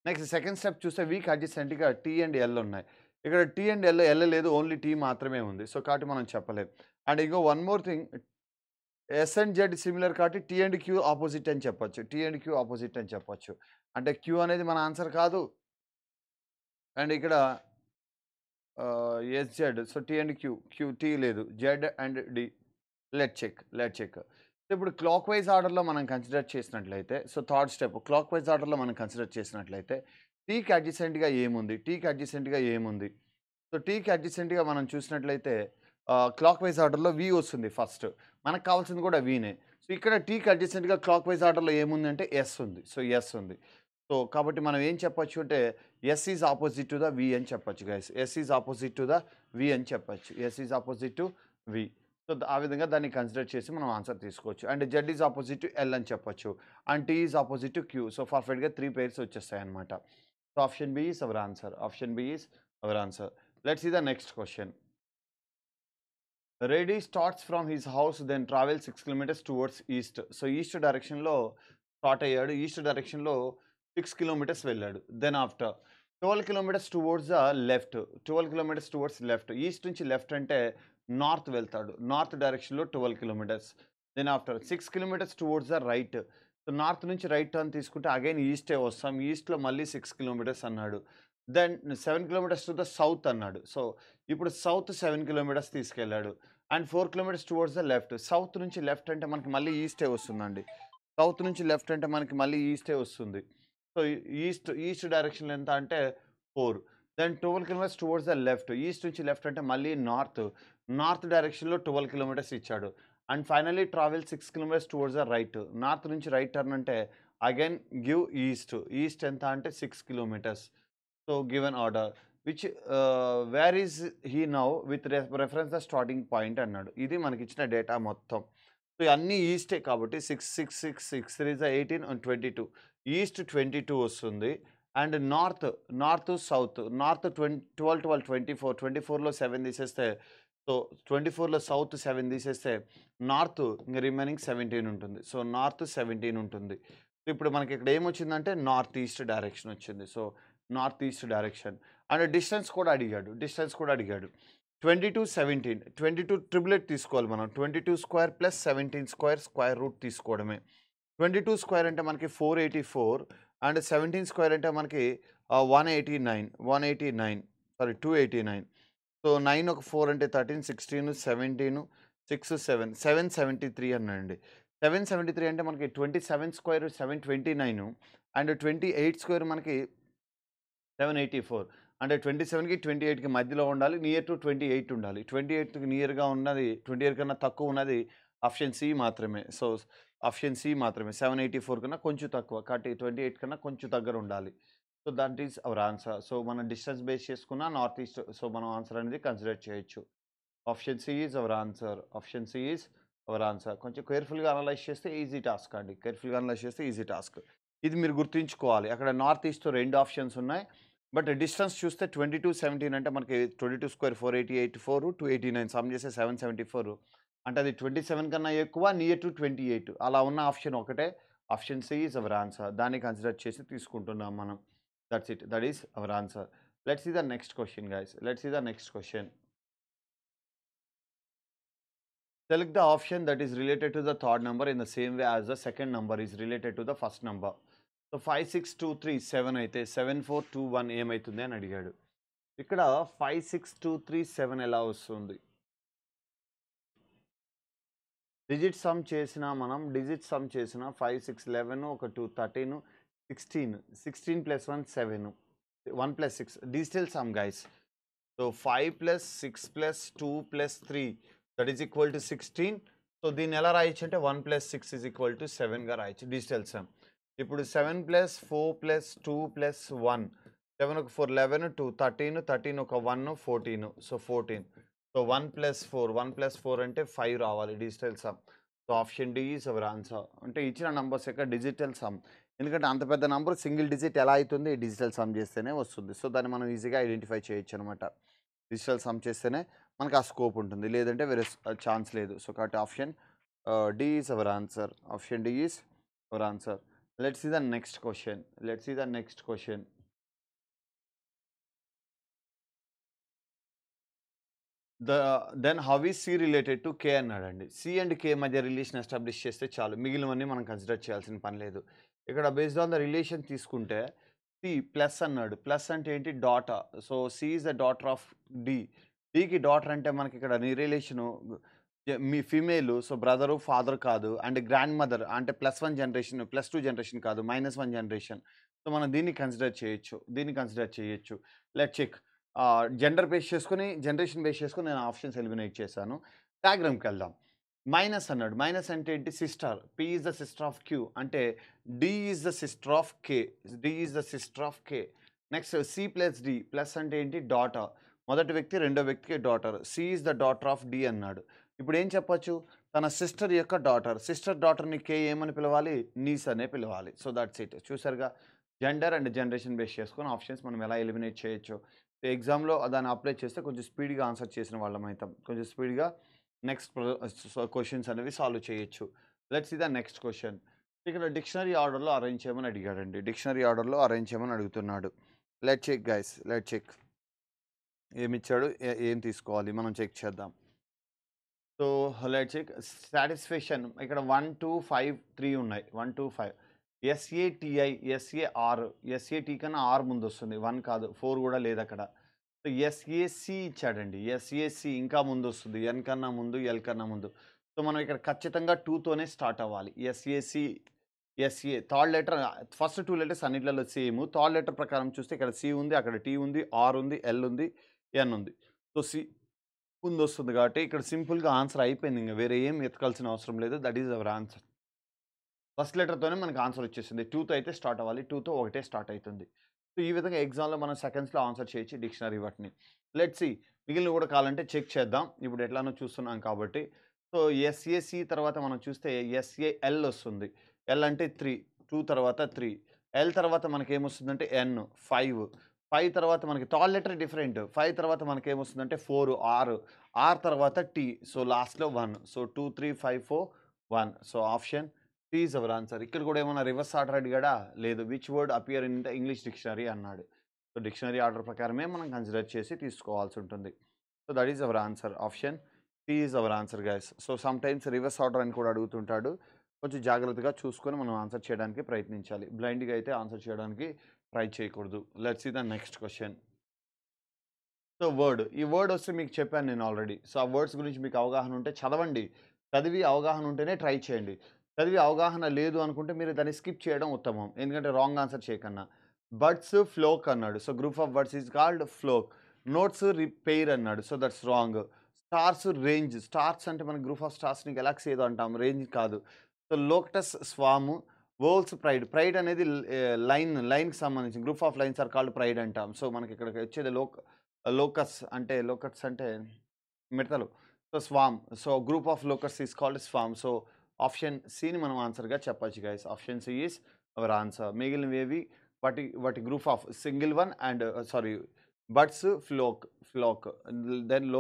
Speaker 1: నెక్స్ట్ సెకండ్ స్టెప్ చూస్తే వీకి అడ్జసెంట్‌గా టీ అండ్ ఎల్ ఉన్నాయి. ఇక్కడ టీ అండ్ ఎల్ లేదు. ఓన్లీ టీ మాత్రమే ఉంది. సో కాబట్టి మనం చెప్పలేం. అండ్ ఇంకో one more thing, S and Z similar కాబట్టి టీ అండ్ క్యూ ఆపోజిట్ అని చెప్పొచ్చు. టీ అండ్ క్యూ ఆపోజిట్ అని చెప్పొచ్చు. అంటే క్యూ అనేది మన ఆన్సర్ కాదు. అండ్ ఇక్కడ S Z. So T and Q T లేదు. Z and D. లెట్ చెక్. ఇప్పుడు క్లాక్ వైజ్ ఆర్డర్‌లో మనం కన్సిడర్ చేసినట్లయితే, so third step clockwise ఆర్డర్‌లో మనం కన్సిడర్ చేసినట్లయితే టీకి అడ్జసెంట్‌గా ఏముంది? టీకి అడ్జసెంట్‌గా ఏముంది? సో టీకి అడ్జసెంట్‌గా మనం చూసినట్లయితే క్లాక్ వైజ్ ఆర్డర్‌లో వి వస్తుంది ఫస్ట్. మనకు కావాల్సింది కూడా వీనే. సో ఇక్కడ టీకి అడ్జసెంట్‌గా క్లాక్ వైజ్ ఆర్డర్‌లో ఏముందంటే ఎస్ ఉంది. సో ఎస్ ఉంది. సో కాబట్టి మనం ఏం చెప్పొచ్చు అంటే S is opposite to the V అని చెప్పొచ్చు guys. S is opposite to the V అని చెప్పొచ్చు. S is opposite to V. So, ఆ విధంగా దాన్ని కన్సిడర్ చేసి మనం ఆన్సర్ తీసుకోవచ్చు. And Z is opposite to L అని చెప్పొచ్చు. And T is opposite to Q. So, పర్ఫెక్ట్‌గా 3 పెయిర్స్ వచ్చేస్తాయన్నమాట. So, option B is our answer. Option B is our answer. Let's see the next question. Reddy starts from his house, then travels 6 kilometers towards east. So, east డైరెక్షన్‌లో స్టార్ట్ అయ్యాడు. ఈస్ట్ డైరెక్షన్‌లో 6 కిలోమీటర్స్ వెళ్ళాడు. Then after 12 kilometres towards the left. 12 kilometres towards left. East నుంచి లెఫ్ట్ అంటే నార్త్ వెళ్తాడు. నార్త్ డైరెక్షన్‌లో 12 kilometres. Then after 6 kilometres towards the right. So, north నుంచి రైట్ టర్న్ తీసుకుంటే అగైన్ ఈస్టే వస్తాం. ఈస్ట్‌లో మళ్ళీ 6 కిలోమీటర్స్ అన్నాడు. Then 7 kilometres to the south అన్నాడు. సో, ఇప్పుడు సౌత్ 7 కిలోమీటర్స్ తీసుకెళ్ళాడు. And 4 kilometres towards the left. South నుంచి లెఫ్ట్ అంటే మనకి మళ్ళీ ఈస్టే వస్తుందండి. సౌత్ నుంచి లెఫ్ట్ అంటే మనకి మళ్ళీ ఈస్టే వస్తుంది. సో, ఈస్ట్ డైరెక్షన్‌లో ఎంత అంటే 4. Then 12 kilometres towards the left. East నుంచి లెఫ్ట్ అంటే మళ్ళీ నార్త్. నార్త్ డైరెక్షన్‌లో 12 కిలోమీటర్స్ ఇచ్చాడు. And finally travel 6 kilometres towards the right. North నుంచి రైట్ టర్న్ అంటే అగైన్ గివ్ ఈస్ట్. ఈస్ట్ ఎంత అంటే 6 kilometres. So, given order which where is he now with reference the starting point అన్నాడు. ఇది మనకిచ్చిన డేటా మొత్తం. సో, ఇవన్నీ ఈస్టే కాబట్టి 6, 6, 6, 6 3 జా 18 అండ్ 22. ఈస్ట్ 22 వస్తుంది. And north, south. నార్త్ 12, 12, 24. 24లో 7 తీసేస్తే సో, 24లో సౌత్ 7 తీసేస్తే నార్త్ ఇంక రిమైనింగ్ 17 ఉంటుంది. సో, నార్త్ 17 ఉంటుంది. ఇప్పుడు మనకి ఇక్కడ ఏమొచ్చిందంటే నార్త్ ఈస్ట్ డైరెక్షన్ వచ్చింది. So, north east direction. And distance కూడా అడిగాడు. 22, 17. 22 ట్రిపులెట్ తీసుకోవాలి మనం. 22 square plus 17 square square root తీసుకోవడమే. 22 స్క్వేర్ అంటే మనకి 484 అండ్ 17 స్క్వేర్ అంటే మనకి 189 సారీ 289. సో, 9 ఒక 4 అంటే 13, 16, 17, 6, 7, 773 అన్నాడండి. 773 అంటే మనకి 27 స్క్వేర్ 729 అండ్ 28 స్క్వేర్ మనకి 784. అంటే 27కి 28కి మధ్యలో ఉండాలి. నియర్ టు 28 ఉండాలి. 28కి నియర్‌గా ఉన్నది 28 కన్నా తక్కువ ఉన్నది ఆప్షన్ సి మాత్రమే. సో, ఆప్షన్ సి మాత్రమే. 784 కన్నా కొంచెం తక్కువ. కాబట్టి 28 కన్నా కొంచెం దగ్గర ఉండాలి. So, that is our answer. So, మనం డిస్టెన్స్ బేస్ చేసుకున్న నార్త్ ఈస్ట్ సో, మనం ఆన్సర్ అనేది కన్సిడర్ చేయొచ్చు. Option C is our answer. Option C is our answer. కొంచెం కేర్‌ఫుల్‌గా అనలైజ్ చేస్తే ఈజీ టాస్క్ అండి. కేర్‌ఫుల్‌గా అనలైజ్ చేస్తే ఈజీ టాస్క్. ఇది మీరు గుర్తుంచుకోవాలి. అక్కడ నార్త్ ఈస్ట్‌తో 2 ఆప్షన్స్ ఉన్నాయి. బట్ డిస్టెన్స్ చూస్తే 22, 17 అంటే మనకి 22 స్క్వేర్ 488, 4, 289 సమ్ చేస్తే 774. అంటే అది 27 కన్నా ఎక్కువ నియర్ టు 28 అలా ఉన్న ఆప్షన్ ఒకటే. Option C is our answer. దాన్ని కన్సిడర్ చేసి తీసుకుంటున్నాం మనం. That's it. That is our answer. Let's see the next question guys. Let's see the next question. Select the option that is related to the third number in the same way as the second number is related to the first number. So, 5, 6, 2, 3, 7 అయితే 7, 4, 2, 1 ఏమైతుంది అని అడిగాడు. ఇక్కడ 5, 6, 2, 3, 7 ఎలా వస్తుంది? డిజిట్ సమ్ చేసినా మనం 5, 6, 11 ఒక 2, 13, 16. 16 plus 1 7. 1 plus 6 digital sum guys. So, 5 plus 6 plus 2 plus 3 that is equal to 16. So, దీన్ని ఎలా రాయొచ్చు అంటే 1 ప్లస్ 6 ఈజ్ ఈక్వల్ టు 7గా రాయొచ్చు డిజిటల్ సమ్. ఇప్పుడు 7 ప్లస్ 4 ప్లస్ 2 ప్లస్ 1 7 ఒక 4 11 2 13 13 ఒక 1 14 సో 14. సో 1 ప్లస్ 4 అంటే 5 రావాలి digital sum. So option D is our answer. అంటే ఇచ్చిన నంబర్స్ యొక్క డిజిటల్ సమ్. ఎందుకంటే అంత పెద్ద నంబర్ సింగిల్ డిజిట్ ఎలా అవుతుంది డిజిటల్ సమ్ చేస్తేనే వస్తుంది. సో దాన్ని మనం ఈజీగా ఐడెంటిఫై చేయొచ్చు అనమాట. డిజిటల్ సమ్ చేస్తేనే మనకు ఆ స్కోప్ ఉంటుంది, లేదంటే వేరే ఛాన్స్ లేదు. సో కాబట్టి option D is our answer. Option D is our answer. Let's see the next question. Then how is C related to K అన్నాడండి. C అండ్ K మధ్య రిలేషన్ ఎస్టాబ్లిష్ చేస్తే చాలు, మిగిలినవన్నీ మనం కన్సిడర్ చేయాల్సిన పని లేదు. ఇక్కడ బేస్డ్ ఆన్ ద రిలేషన్ తీసుకుంటే సి ప్లస్ అన్నాడు. ప్లస్ అంటే ఏంటి? Daughter. So C is the daughter of D. డికి డాటర్ అంటే మనకి ఇక్కడ నీ రిలేషను మీ ఫీమేల్. సో బ్రదరు ఫాదర్ కాదు. అండ్ గ్రాండ్ మదర్ అంటే +1 జనరేషన్ +2 జనరేషన్ కాదు, -1 జనరేషన్. సో మనం దీన్ని కన్సిడర్ చేయొచ్చు. Let check. జెండర్ బేస్ చేసుకొని, జనరేషన్ బేస్ చేసుకొని నేను ఆప్షన్స్ ఎలిమినేట్ చేశాను. డయాగ్రామ్కి వెళ్దాం. మైనస్ అన్నాడు. మైనస్ అంటే ఏంటి? Sister. P is the sister of Q అంటే D is the sister of K. Next C plus D. Plus అంటే ఏంటి? డాటర్. మొదటి వ్యక్తి రెండో వ్యక్తికి daughter. C is the daughter of D అన్నాడు. ఇప్పుడు ఏం చెప్పొచ్చు? తన సిస్టర్ యొక్క డాటర్. సిస్టర్ డాటర్‌ని ఏమని పిలవాలి? నీస్ అనే పిలవాలి. So, that's it. చూసారుగా జెండర్ అండ్ జనరేషన్ బేస్ చేసుకొని ఆప్షన్స్ మనం ఎలా ఎలిమినేట్ చేయొచ్చో. ఎగ్జామ్‌లో దాన్ని అప్లై చేస్తే కొంచెం స్పీడ్‌గా ఆన్సర్ చేసిన వాళ్ళమైతాం. కొంచెం స్పీడ్‌గా నెక్స్ట్ క్వెషన్స్ అనేవి సాల్వ్ చేయొచ్చు. Let's see the next question. ఇక్కడ డిక్షనరీ ఆర్డర్‌లో అరేంజ్ చేయమని అడిగాడండి. డిక్షనరీ ఆర్డర్‌లో అరేంజ్ చేయమని అడుగుతున్నాడు. Let's check guys. Let's check. ఏమిచ్చాడు? ఏం తీసుకోవాలి? మనం చెక్ చేద్దాం. So, let's check. సాటిస్ఫాక్షన్ ఇక్కడ 1, 2, 5, 3 ఉన్నాయి. 1, 2, 5. ఎస్ఏటిఐ, ఎస్ఏఆర్. ఎస్ఏటి కన్నా ఆర్ ముందొస్తుంది. 1 కాదు. 4 కూడా లేదక్కడ. సో, ఎస్ఏసి ఇచ్చాడండి. ఎస్ఏసి ఇంకా ముందొస్తుంది. ఎన్ కన్నా ముందు, ఎల్ కన్నా ముందు. సో, మనం ఇక్కడ ఖచ్చితంగా 2 తోనే స్టార్ట్ అవ్వాలి. SAC, SA third letter first 2 letters అన్నిట్లలో సేమ్. థర్డ్ లెటర్ ప్రకారం చూస్తే ఇక్కడ సి ఉంది, అక్కడ టీ ఉంది, ఆర్ ఉంది, ఎల్ ఉంది, ఎన్ ఉంది. సో, సి ముందొస్తుంది కాబట్టి ఇక్కడ సింపుల్‌గా ఆన్సర్ అయిపోయింది. ఇంక వేరే ఏం వెతకాల్సిన అవసరం లేదు. That is our answer. First లెటర్‌తోనే మనకు ఆన్సర్ వచ్చేసింది. 2తో అయితే స్టార్ట్ అవ్వాలి. 2తో ఒకటే స్టార్ట్ అయితుంది. సో, ఈ విధంగా ఎగ్జామ్‌లో మనం సెకండ్స్‌లో ఆన్సర్ చేయొచ్చు డిక్షనరీ వాటిని. లెట్స్ సీ మిగిలినవి కూడా కావాలంటే చెక్ చేద్దాం. ఇప్పుడు ఎట్లానో చూస్తున్నాం కాబట్టి. సో, ఎస్ఏసి తర్వాత మనం చూస్తే ఎస్ఏఎల్ వస్తుంది. ఎల్ అంటే 3. 2 తర్వాత 3. ఎల్ తర్వాత మనకేమొస్తుందంటే ఎన్ 5. 5 తర్వాత మనకి థర్డ్ లెటర్ డిఫరెంట్. 5 తర్వాత మనకేమొస్తుందంటే 4 ఆర్. ఆర్ తర్వాత టీ. సో, లాస్ట్‌లో 1. So, 2, 3, 5, 4, 1. So, option C is our answer. ఇక్కడ కూడా ఏమన్నా రివర్స్ ఆర్డర్ అడిగాడా? లేదు. Which word appear in the English dictionary అన్నాడు. సో, డిక్షనరీ ఆర్డర్ ప్రకారమే మనం కన్సిడర్ చేసి తీసుకోవాల్సి ఉంటుంది. So, that is our answer. Option C is our answer guys. So, sometimes reverse order అని కూడా అడుగుతుంటాడు. కొంచెం జాగ్రత్తగా చూసుకొని మనం ఆన్సర్ చేయడానికి ప్రయత్నించాలి. బ్లైండ్‌గా అయితే ఆన్సర్ చేయడానికి ట్రై చేయకూడదు. Let's see the next question. So, word. ఈ వర్డ్ వస్తే మీకు చెప్పాను నేను ఆల్రెడీ. సో, ఆ వర్డ్స్ గురించి మీకు అవగాహన ఉంటే చదవండి. చదివి అవగాహన ఉంటేనే ట్రై చేయండి. చదివి అవగాహన లేదు అనుకుంటే మీరు దాన్ని స్కిప్ చేయడం ఉత్తమం. ఎందుకంటే రాంగ్ ఆన్సర్ చేయకన్నా. బర్డ్స్ ఫ్లోక్ అన్నాడు. So, group of birds is called flock. Notes repair అన్నాడు. So, that's wrong. Stars range. Stars అంటే మన గ్రూప్ ఆఫ్ స్టార్స్‌ని గెలాక్సీ ఏదో అంటాం. రేంజ్ కాదు. So, locusts swarm. Wolves pride. Pride అనేది లైన్‌కి సంబంధించి group of lions are called pride అంటాం. సో, మనకి ఇక్కడికి వచ్చేది లోకట్స్ అంటే మిడతలు. So, swarm. So, group of locusts is called swarm. So, option సిని మనం ఆన్సర్‌గా చెప్పొచ్చు guys. Option C is our answer. మిగిలినవేవి వాటి group of single one and birds flock. Then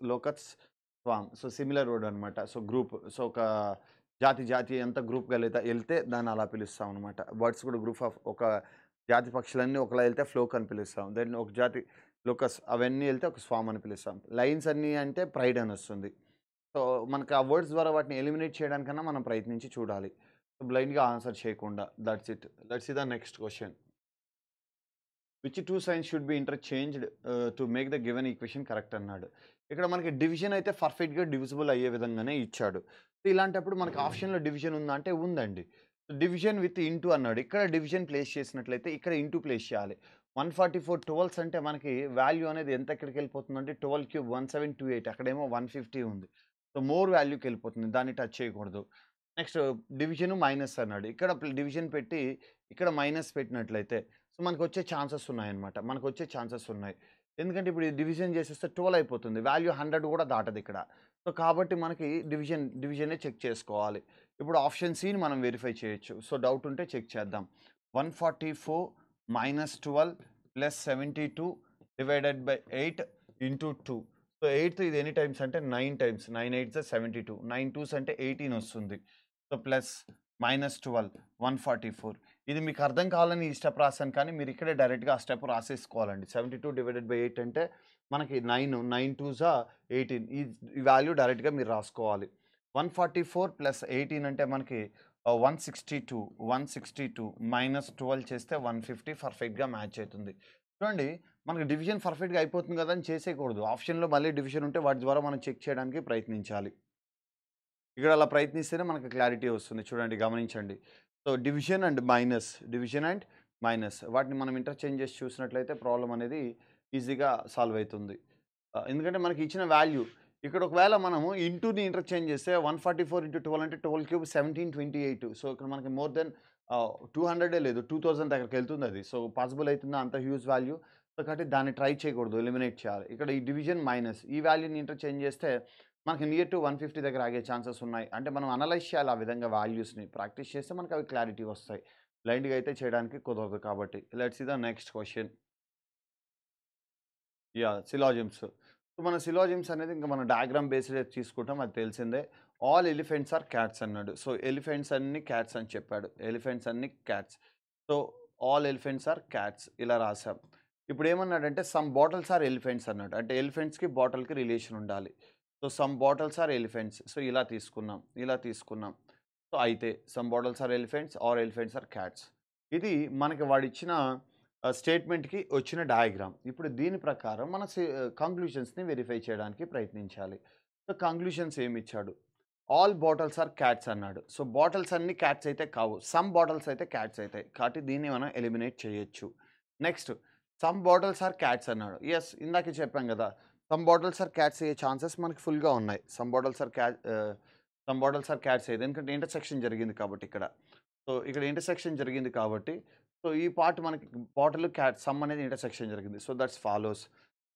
Speaker 1: locusts swarm. So, similar word అనమాట. So, group. సో, ఒక జాతి ఎంత గ్రూప్‌గా ఎళ్తే దాన్ని అలా పిలుస్తాం అనమాట. బర్డ్స్ కూడా గ్రూప్ ఆఫ్ ఒక జాతి పక్షులన్నీ ఒకలా ఎళ్తే ఫ్లోక్ అని పిలుస్తాం. దెన్ ఒక జాతి లోకస్ అవన్నీ ఎళ్తే ఒక స్వార్మ్ అని పిలుస్తాం. లైన్స్ అన్నీ అంటే ప్రైడ్ అని వస్తుంది. సో, మనకు ఆ వర్డ్స్ ద్వారా వాటిని ఎలిమినేట్ చేయడానికన్నా మనం ప్రయత్నించి చూడాలి. బ్లైండ్‌గా ఆన్సర్ చేయకుండా. That's it. Let's see the next question. Which 2 signs should be interchanged to make the given equation correct అన్నాడు. ఇక్కడ మనకి డివిజన్ అయితే పర్ఫెక్ట్‌గా డివిజిబుల్ అయ్యే విధంగానే ఇచ్చాడు. సో, ఇలాంటప్పుడు మనకి ఆప్షన్‌లో డివిజన్ ఉందా అంటే ఉందండి. డివిజన్ విత్ ఇంటూ అన్నాడు. ఇక్కడ డివిజన్ ప్లేస్ చేసినట్లయితే ఇక్కడ ఇంటూ ప్లేస్ చేయాలి. 144 ట్వెల్వ్స్ అంటే మనకి వాల్యూ అనేది ఎంత ఎక్కడికెళ్ళిపోతుందంటే 12 క్యూబ్ 1728 అక్కడేమో 150 ఉంది. సో, మోర్ వాల్యూకెళ్ళిపోతుంది. దాన్ని టచ్ చేయకూడదు. నెక్స్ట్ డివిజన్ మైనస్ అన్నాడు. ఇక్కడ డివిజన్ పెట్టి ఇక్కడ మైనస్ పెట్టినట్లయితే సో, మనకొచ్చే ఛాన్సెస్ ఉన్నాయన్నమాట. మనకొచ్చే ఛాన్సెస్ ఉన్నాయి. ఎందుకంటే ఇప్పుడు ఈ డివిజన్ చేసేస్తే 12 అయిపోతుంది. వాల్యూ 100 కూడా దాటదిక్కడ. సో, కాబట్టి మనకి డివిజనే చెక్ చేసుకోవాలి. ఇప్పుడు ఆప్షన్ సిని మనం వెరిఫై చేయొచ్చు. సో, డౌట్ ఉంటే చెక్ చేద్దాం. 144 minus 12 plus 72 divided by 8 into 2. So, 8 ఇది ఎన్ని టైమ్స్ అంటే 9 టైమ్స్. 9 8 72. 9 2s అంటే 18 వస్తుంది. So, plus minus 12 144. ఇది మీకు అర్థం కావాలని ఈ స్టెప్ రాసాను కానీ మీరు ఇక్కడే డైరెక్ట్‌గా ఆ స్టెప్ రాసేసుకోవాలండి. 72 డివైడెడ్ బై 8 అంటే మనకి 9 2జా 18 ఈ వాల్యూ డైరెక్ట్‌గా మీరు రాసుకోవాలి. 144 ప్లస్ 18 అంటే మనకి 162 మైనస్ 12 చేస్తే 150 పర్ఫెక్ట్‌గా మ్యాచ్ అవుతుంది. చూడండి మనకి డివిజన్ పర్ఫెక్ట్‌గా అయిపోతుంది కదా అని చేసేయకూడదు. ఆప్షన్‌లో మళ్ళీ డివిజన్ ఉంటే వాటి ద్వారా మనం చెక్ చేయడానికి ప్రయత్నించాలి. ఇక్కడ అలా ప్రయత్నిస్తేనే మనకు క్లారిటీ వస్తుంది. చూడండి గమనించండి. సో, డివిజన్ అండ్ మైనస్ వాటిని మనం ఇంటర్చేంజ్ చేసి చూసినట్లయితే ప్రాబ్లమ్ అనేది ఈజీగా సాల్వ్ అవుతుంది. ఎందుకంటే మనకి ఇచ్చిన వాల్యూ ఇక్కడ ఒకవేళ మనము ఇంటూని ఇంటర్చేంజ్ చేస్తే 144 ఇంటూ 12 అంటే 12 క్యూబ్ 1728. సో, ఇక్కడ మనకి మోర్ దెన్ 200 లేదు 2000 దగ్గరికి వెళ్తుంది అది. సో, పాసిబుల్ అవుతుందా అంత హ్యూజ్ వాల్యూ. సో, కాబట్టి దాన్ని ట్రై చేయకూడదు. ఎలిమినేట్ చేయాలి. ఇక్కడ ఈ డివిజన్ మైనస్ ఈ వాల్యూని ఇంటర్చేంజ్ చేస్తే మనకి నియర్ టు 150 దగ్గర ఆగే ఛాన్సెస్ ఉన్నాయి. అంటే మనం అనలైజ్ చేయాలి ఆ విధంగా వాల్యూస్‌ని. ప్రాక్టీస్ చేస్తే మనకు అవి క్లారిటీ వస్తాయి. బ్లైండ్‌గా అయితే చేయడానికి కుదరదు కాబట్టి. Let's see the next question. Syllogisms. So, మన సిలాజిమ్స్ అనేది ఇంక మనం డయాగ్రామ్ బేస్డ్ తీసుకుంటాం. అది తెలిసిందే. ఆల్ ఎలిఫెంట్స్ ఆర్ క్యాట్స్ అన్నాడు. సో, ఎలిఫెంట్స్ అన్ని క్యాట్స్ అని చెప్పాడు. ఎలిఫెంట్స్ అన్ని cats. So, all elephants are cats ఇలా రాసాం. ఇప్పుడు ఏమన్నాడంటే సమ్ బాటిల్స్ ఆర్ ఎలిఫెంట్స్ అన్నాడు. అంటే ఎలిఫెంట్స్‌కి, బాటిల్‌కి రిలేషన్ ఉండాలి. So, some bottles are elephants. So, ఇలా తీసుకున్నాం. ఇలా తీసుకున్నాం. సో, అయితే some bottles are elephants are elephants are cats. ఇది మనకి వాడిచ్చిన స్టేట్మెంట్‌కి వచ్చిన డయాగ్రామ్. ఇప్పుడు దీని ప్రకారం మన కంక్లూషన్స్‌ని వెరిఫై చేయడానికి ప్రయత్నించాలి. సో, కంక్లూషన్స్ ఏమిచ్చాడు? ఆల్ బాటిల్స్ ఆర్ క్యాట్స్ అన్నాడు. సో, బాటిల్స్ అన్ని క్యాట్స్ అయితే కావు. సమ్ బాటిల్స్ అయితే క్యాట్స్ అయితాయి. కాబట్టి దీన్ని మనం ఎలిమినేట్ చేయొచ్చు. Next some bottles are cats అన్నాడు. యెస్, ఇందాకే చెప్పాం గదా! సమ్ బాటిల్స్ ఆర్ క్యాట్స్ అయ్యే ఛాన్సెస్ మనకి ఫుల్‌గా ఉన్నాయి. సమ్ బాటిల్స్ ఆర్ క్యాట్స్ అయ్యేది. ఎందుకంటే ఇంటర్సెక్షన్ జరిగింది కాబట్టి ఇక్కడ. సో, ఇక్కడ ఇంటర్సెక్షన్ జరిగింది కాబట్టి, సో, ఈ పార్ట్ మనకి బాటిల్, క్యాట్ సమ్ అనేది ఇంటర్సెక్షన్ జరిగింది. So, that's follows.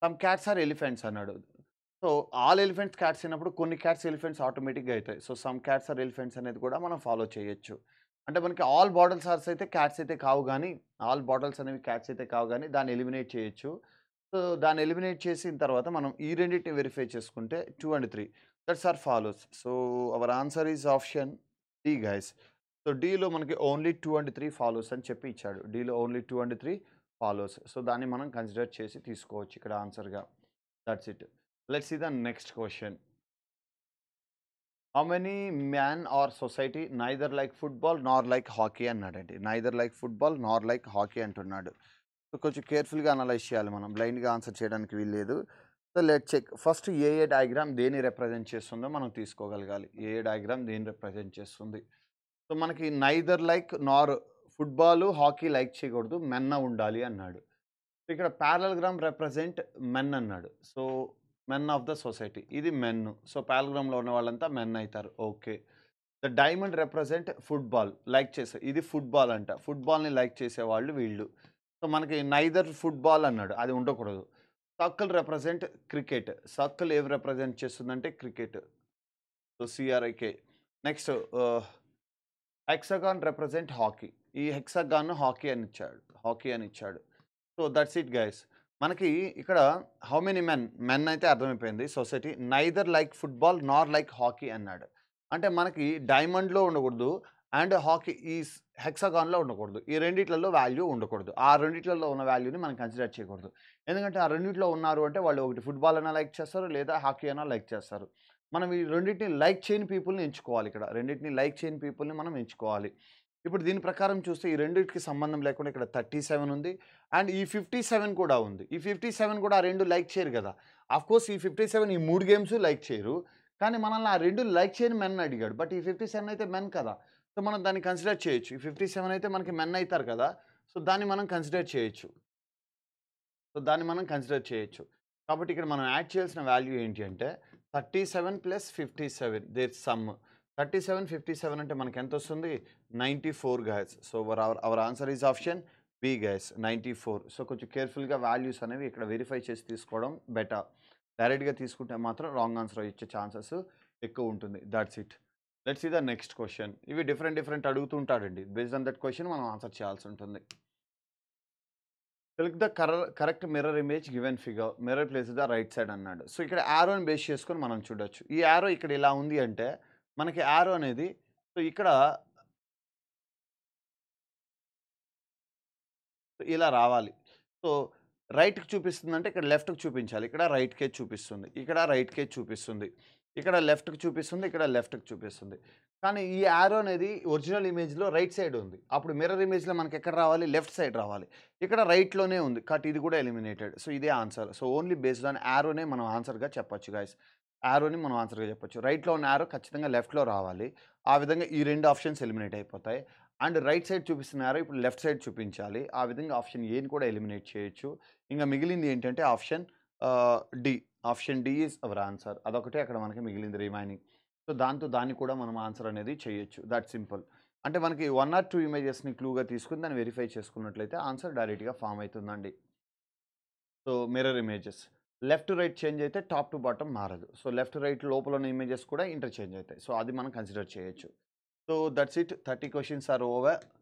Speaker 1: Some cats are elephants అన్నాడు. సో, ఆల్ ఎలిఫెంట్స్ క్యాట్స్ అయినప్పుడు కొన్ని క్యాట్స్ ఎలిఫెంట్స్ ఆటోమేటిక్‌గా అయితాయి. So, some cats are elephants అనేది కూడా మనం ఫాలో చేయొచ్చు. అంటే మనకి ఆల్ బాటిల్స్ ఆర్స్ అయితే క్యాట్స్ అయితే కావు గానీ, ఆల్ బాటిల్స్ అనేవి క్యాట్స్ అయితే కావు గానీ, దాన్ని ఎలిమినేట్ చేయొచ్చు. సో, దాన్ని ఎలిమినేట్ చేసిన తర్వాత మనం ఈ రెండిటిని వెరిఫై చేసుకుంటే 2 and 3 that's are follows. So, our answer is option D guys. So, డీలో మనకి ఓన్లీ 2 అండ్ 3 ఫాలోస్ అని చెప్పి ఇచ్చాడు. డీలో ఓన్లీ 2 అండ్ 3 ఫాలోస్. సో, దాన్ని మనం కన్సిడర్ చేసి తీసుకోవచ్చు ఇక్కడ ఆన్సర్‌గా. That's it. Let's see the next question. How many man are society neither like football nor like hockey అన్నాడండి. Neither like football nor like hockey అంటున్నాడు. సో, కొంచెం కేర్‌ఫుల్‌గా అనలైజ్ చేయాలి మనం. బ్లైండ్‌గా ఆన్సర్ చేయడానికి వీల్లేదు. So, let's check. First a diagram దేన్ని రిప్రజెంట్ చేస్తుందో మనం తీసుకోగలగాలి. డయాగ్రామ్ దేన్ని రిప్రజెంట్ చేస్తుంది. సో, మనకి neither like nor football, hockey like చేయకూడదు. మెన్న ఉండాలి అన్నాడు. ఇక్కడ పారలెలోగ్రామ్ రిప్రజెంట్ మెన్ అన్నాడు. So, men of the society. ఇది మెన్. సో, పారలెలోగ్రామ్‌లో ఉన్న వాళ్ళంతా మెన్ అయితారు. Okay. The diamond represent football. Like చేసే ఇది ఫుట్‌బాల్ అంట. ఫుట్‌బాల్‌ని లైక్ చేసేవాళ్ళు వీళ్ళు. సో, మనకి నైదర్ ఫుట్‌బాల్ అన్నాడు. అది ఉండకూడదు. Circle represent cricket. సర్కిల్ ఏవి రిప్రజెంట్ చేస్తుందంటే cricket. So, CRIK. Next hexagon represent hockey. ఈ హెక్సాగాన్‌ను హాకీ అని ఇచ్చాడు. So, that's it guys. మనకి ఇక్కడ హౌ మెనీ మెన్ అయితే అర్థమైపోయింది. Society neither like football nor like hockey అన్నాడు. అంటే మనకి డైమండ్‌లో ఉండకూడదు. అండ్ హాకీ హెక్సాగాన్‌లో ఉండకూడదు. ఈ రెండిట్లలో వాల్యూ ఉండకూడదు. ఆ రెండిట్లలో ఉన్న వాల్యూని మనం కన్సిడర్ చేయకూడదు. ఎందుకంటే ఆ రెండిట్లో ఉన్నారు అంటే వాళ్ళు ఒకటి ఫుట్‌బాల్ అన్నా లైక్ చేస్తారు, లేదా హాకీ అన్నా లైక్ చేస్తారు. మనం ఈ రెండిటిని లైక్ చేయని పీపుల్‌ని ఎంచుకోవాలి ఇక్కడ. రెండిటిని లైక్ చేయని పీపుల్‌ని మనం ఎంచుకోవాలి. ఇప్పుడు దీని ప్రకారం చూస్తే ఈ రెండిటికి సంబంధం లేకుండా ఇక్కడ 37 ఉంది. అండ్ ఈ 57 కూడా ఉంది. ఈ 57 కూడా ఆ 2 లైక్ చేయరు గదా! ఆఫ్‌కోర్స్ ఈ 57 ఈ 3 గేమ్స్ లైక్ చేయరు. కానీ మనల్ని ఆ 2 లైక్ చేయని మెన్ అడిగాడు. బట్ ఈ 57 అయితే మెన్ కదా! సో, మనం దాన్ని కన్సిడర్ చేయొచ్చు. ఈ 57 అయితే మనకి మెన్ అయితారు కదా! సో, దాన్ని మనం కన్సిడర్ చేయొచ్చు. కాబట్టి ఇక్కడ మనం యాడ్ చేయాల్సిన వాల్యూ ఏంటి అంటే 37 ప్లస్ 57 దేర్ సమ్. 37, 57 అంటే మనకి ఎంతొస్తుంది? 94 guys. So, our answer is option B guys 94. So, కొంచెం కేర్‌ఫుల్‌గా వాల్యూస్ అనేవి ఇక్కడ వెరిఫై చేసి తీసుకోవడం బెటర్. డైరెక్ట్‌గా తీసుకుంటే మాత్రం రాంగ్ ఆన్సర్ ఇచ్చే ఛాన్సెస్ ఎక్కువ ఉంటుంది. That's it. Let's see the next question. ఇవి డిఫరెంట్ అడుగుతూ ఉంటాడండి. బేస్డ్ ఆన్ దట్ క్వెషన్ మనం ఆన్సర్ చేయాల్సి ఉంటుంది. Select the correct mirror image given figure. Mirror place the right side అన్నాడు. సో, ఇక్కడ యారోని బేస్ చేసుకొని మనం చూడొచ్చు. ఈ యారో ఇక్కడ ఇలా ఉంది అంటే మనకి యారో అనేది సో, ఇక్కడ ఇలా రావాలి. సో, రైట్‌కి చూపిస్తుందంటే ఇక్కడ లెఫ్ట్‌కి చూపించాలి. ఇక్కడ రైట్‌కే చూపిస్తుంది. ఇక్కడ రైట్‌కే చూపిస్తుంది. ఇక్కడ లెఫ్ట్‌కి చూపిస్తుంది. ఇక్కడ లెఫ్ట్‌కి చూపిస్తుంది. కానీ ఈ యారో అనేది ఒరిజినల్ ఇమేజ్‌లో రైట్ సైడ్ ఉంది. అప్పుడు మిర్రర్ ఇమేజ్‌లో మనకి ఎక్కడ రావాలి? లెఫ్ట్ సైడ్ రావాలి. ఇక్కడ రైట్‌లోనే ఉంది. కాబట్టి ఇది కూడా ఎలిమినేటెడ్. సో, ఇదే answer. So, only based on యారోనే మనం ఆన్సర్‌గా చెప్పొచ్చు గైస్. యారోని మనం ఆన్సర్‌గా చెప్పొచ్చు. రైట్‌లో ఉన్న యారో ఖచ్చితంగా లెఫ్ట్‌లో రావాలి. ఆ విధంగా ఈ 2 ఆప్షన్స్ ఎలిమినేట్ అయిపోతాయి. అండ్ రైట్ సైడ్ చూపిస్తున్నారు. ఇప్పుడు లెఫ్ట్ సైడ్ చూపించాలి. ఆ విధంగా ఆప్షన్ ఏని కూడా ఎలిమినేట్ చేయొచ్చు. ఇంక మిగిలింది ఏంటంటే option D. Option D is our answer. అదొకటే అక్కడ మనకి మిగిలింది రిమైనింగ్. సో, దాన్ని కూడా మనం ఆన్సర్ అనేది చేయొచ్చు. That simple. అంటే మనకి 1 ఆర్ 2 ఇమేజెస్‌ని క్లూగా తీసుకొని దాన్ని వెరిఫై చేసుకున్నట్లయితే ఆన్సర్ డైరెక్ట్‌గా ఫార్మ్ అయితుందండి. So, mirror images. Left to right change అయితే టాప్ టు బాటమ్ మారదు. సో లెఫ్ట్ రైట్ లోపల ఉన్న ఇమేజెస్ కూడా ఇంటర్చేంజ్ అవుతాయి. సో అది మనం కన్సిడర్ చేయొచ్చు. So that's it. 30 questions are over.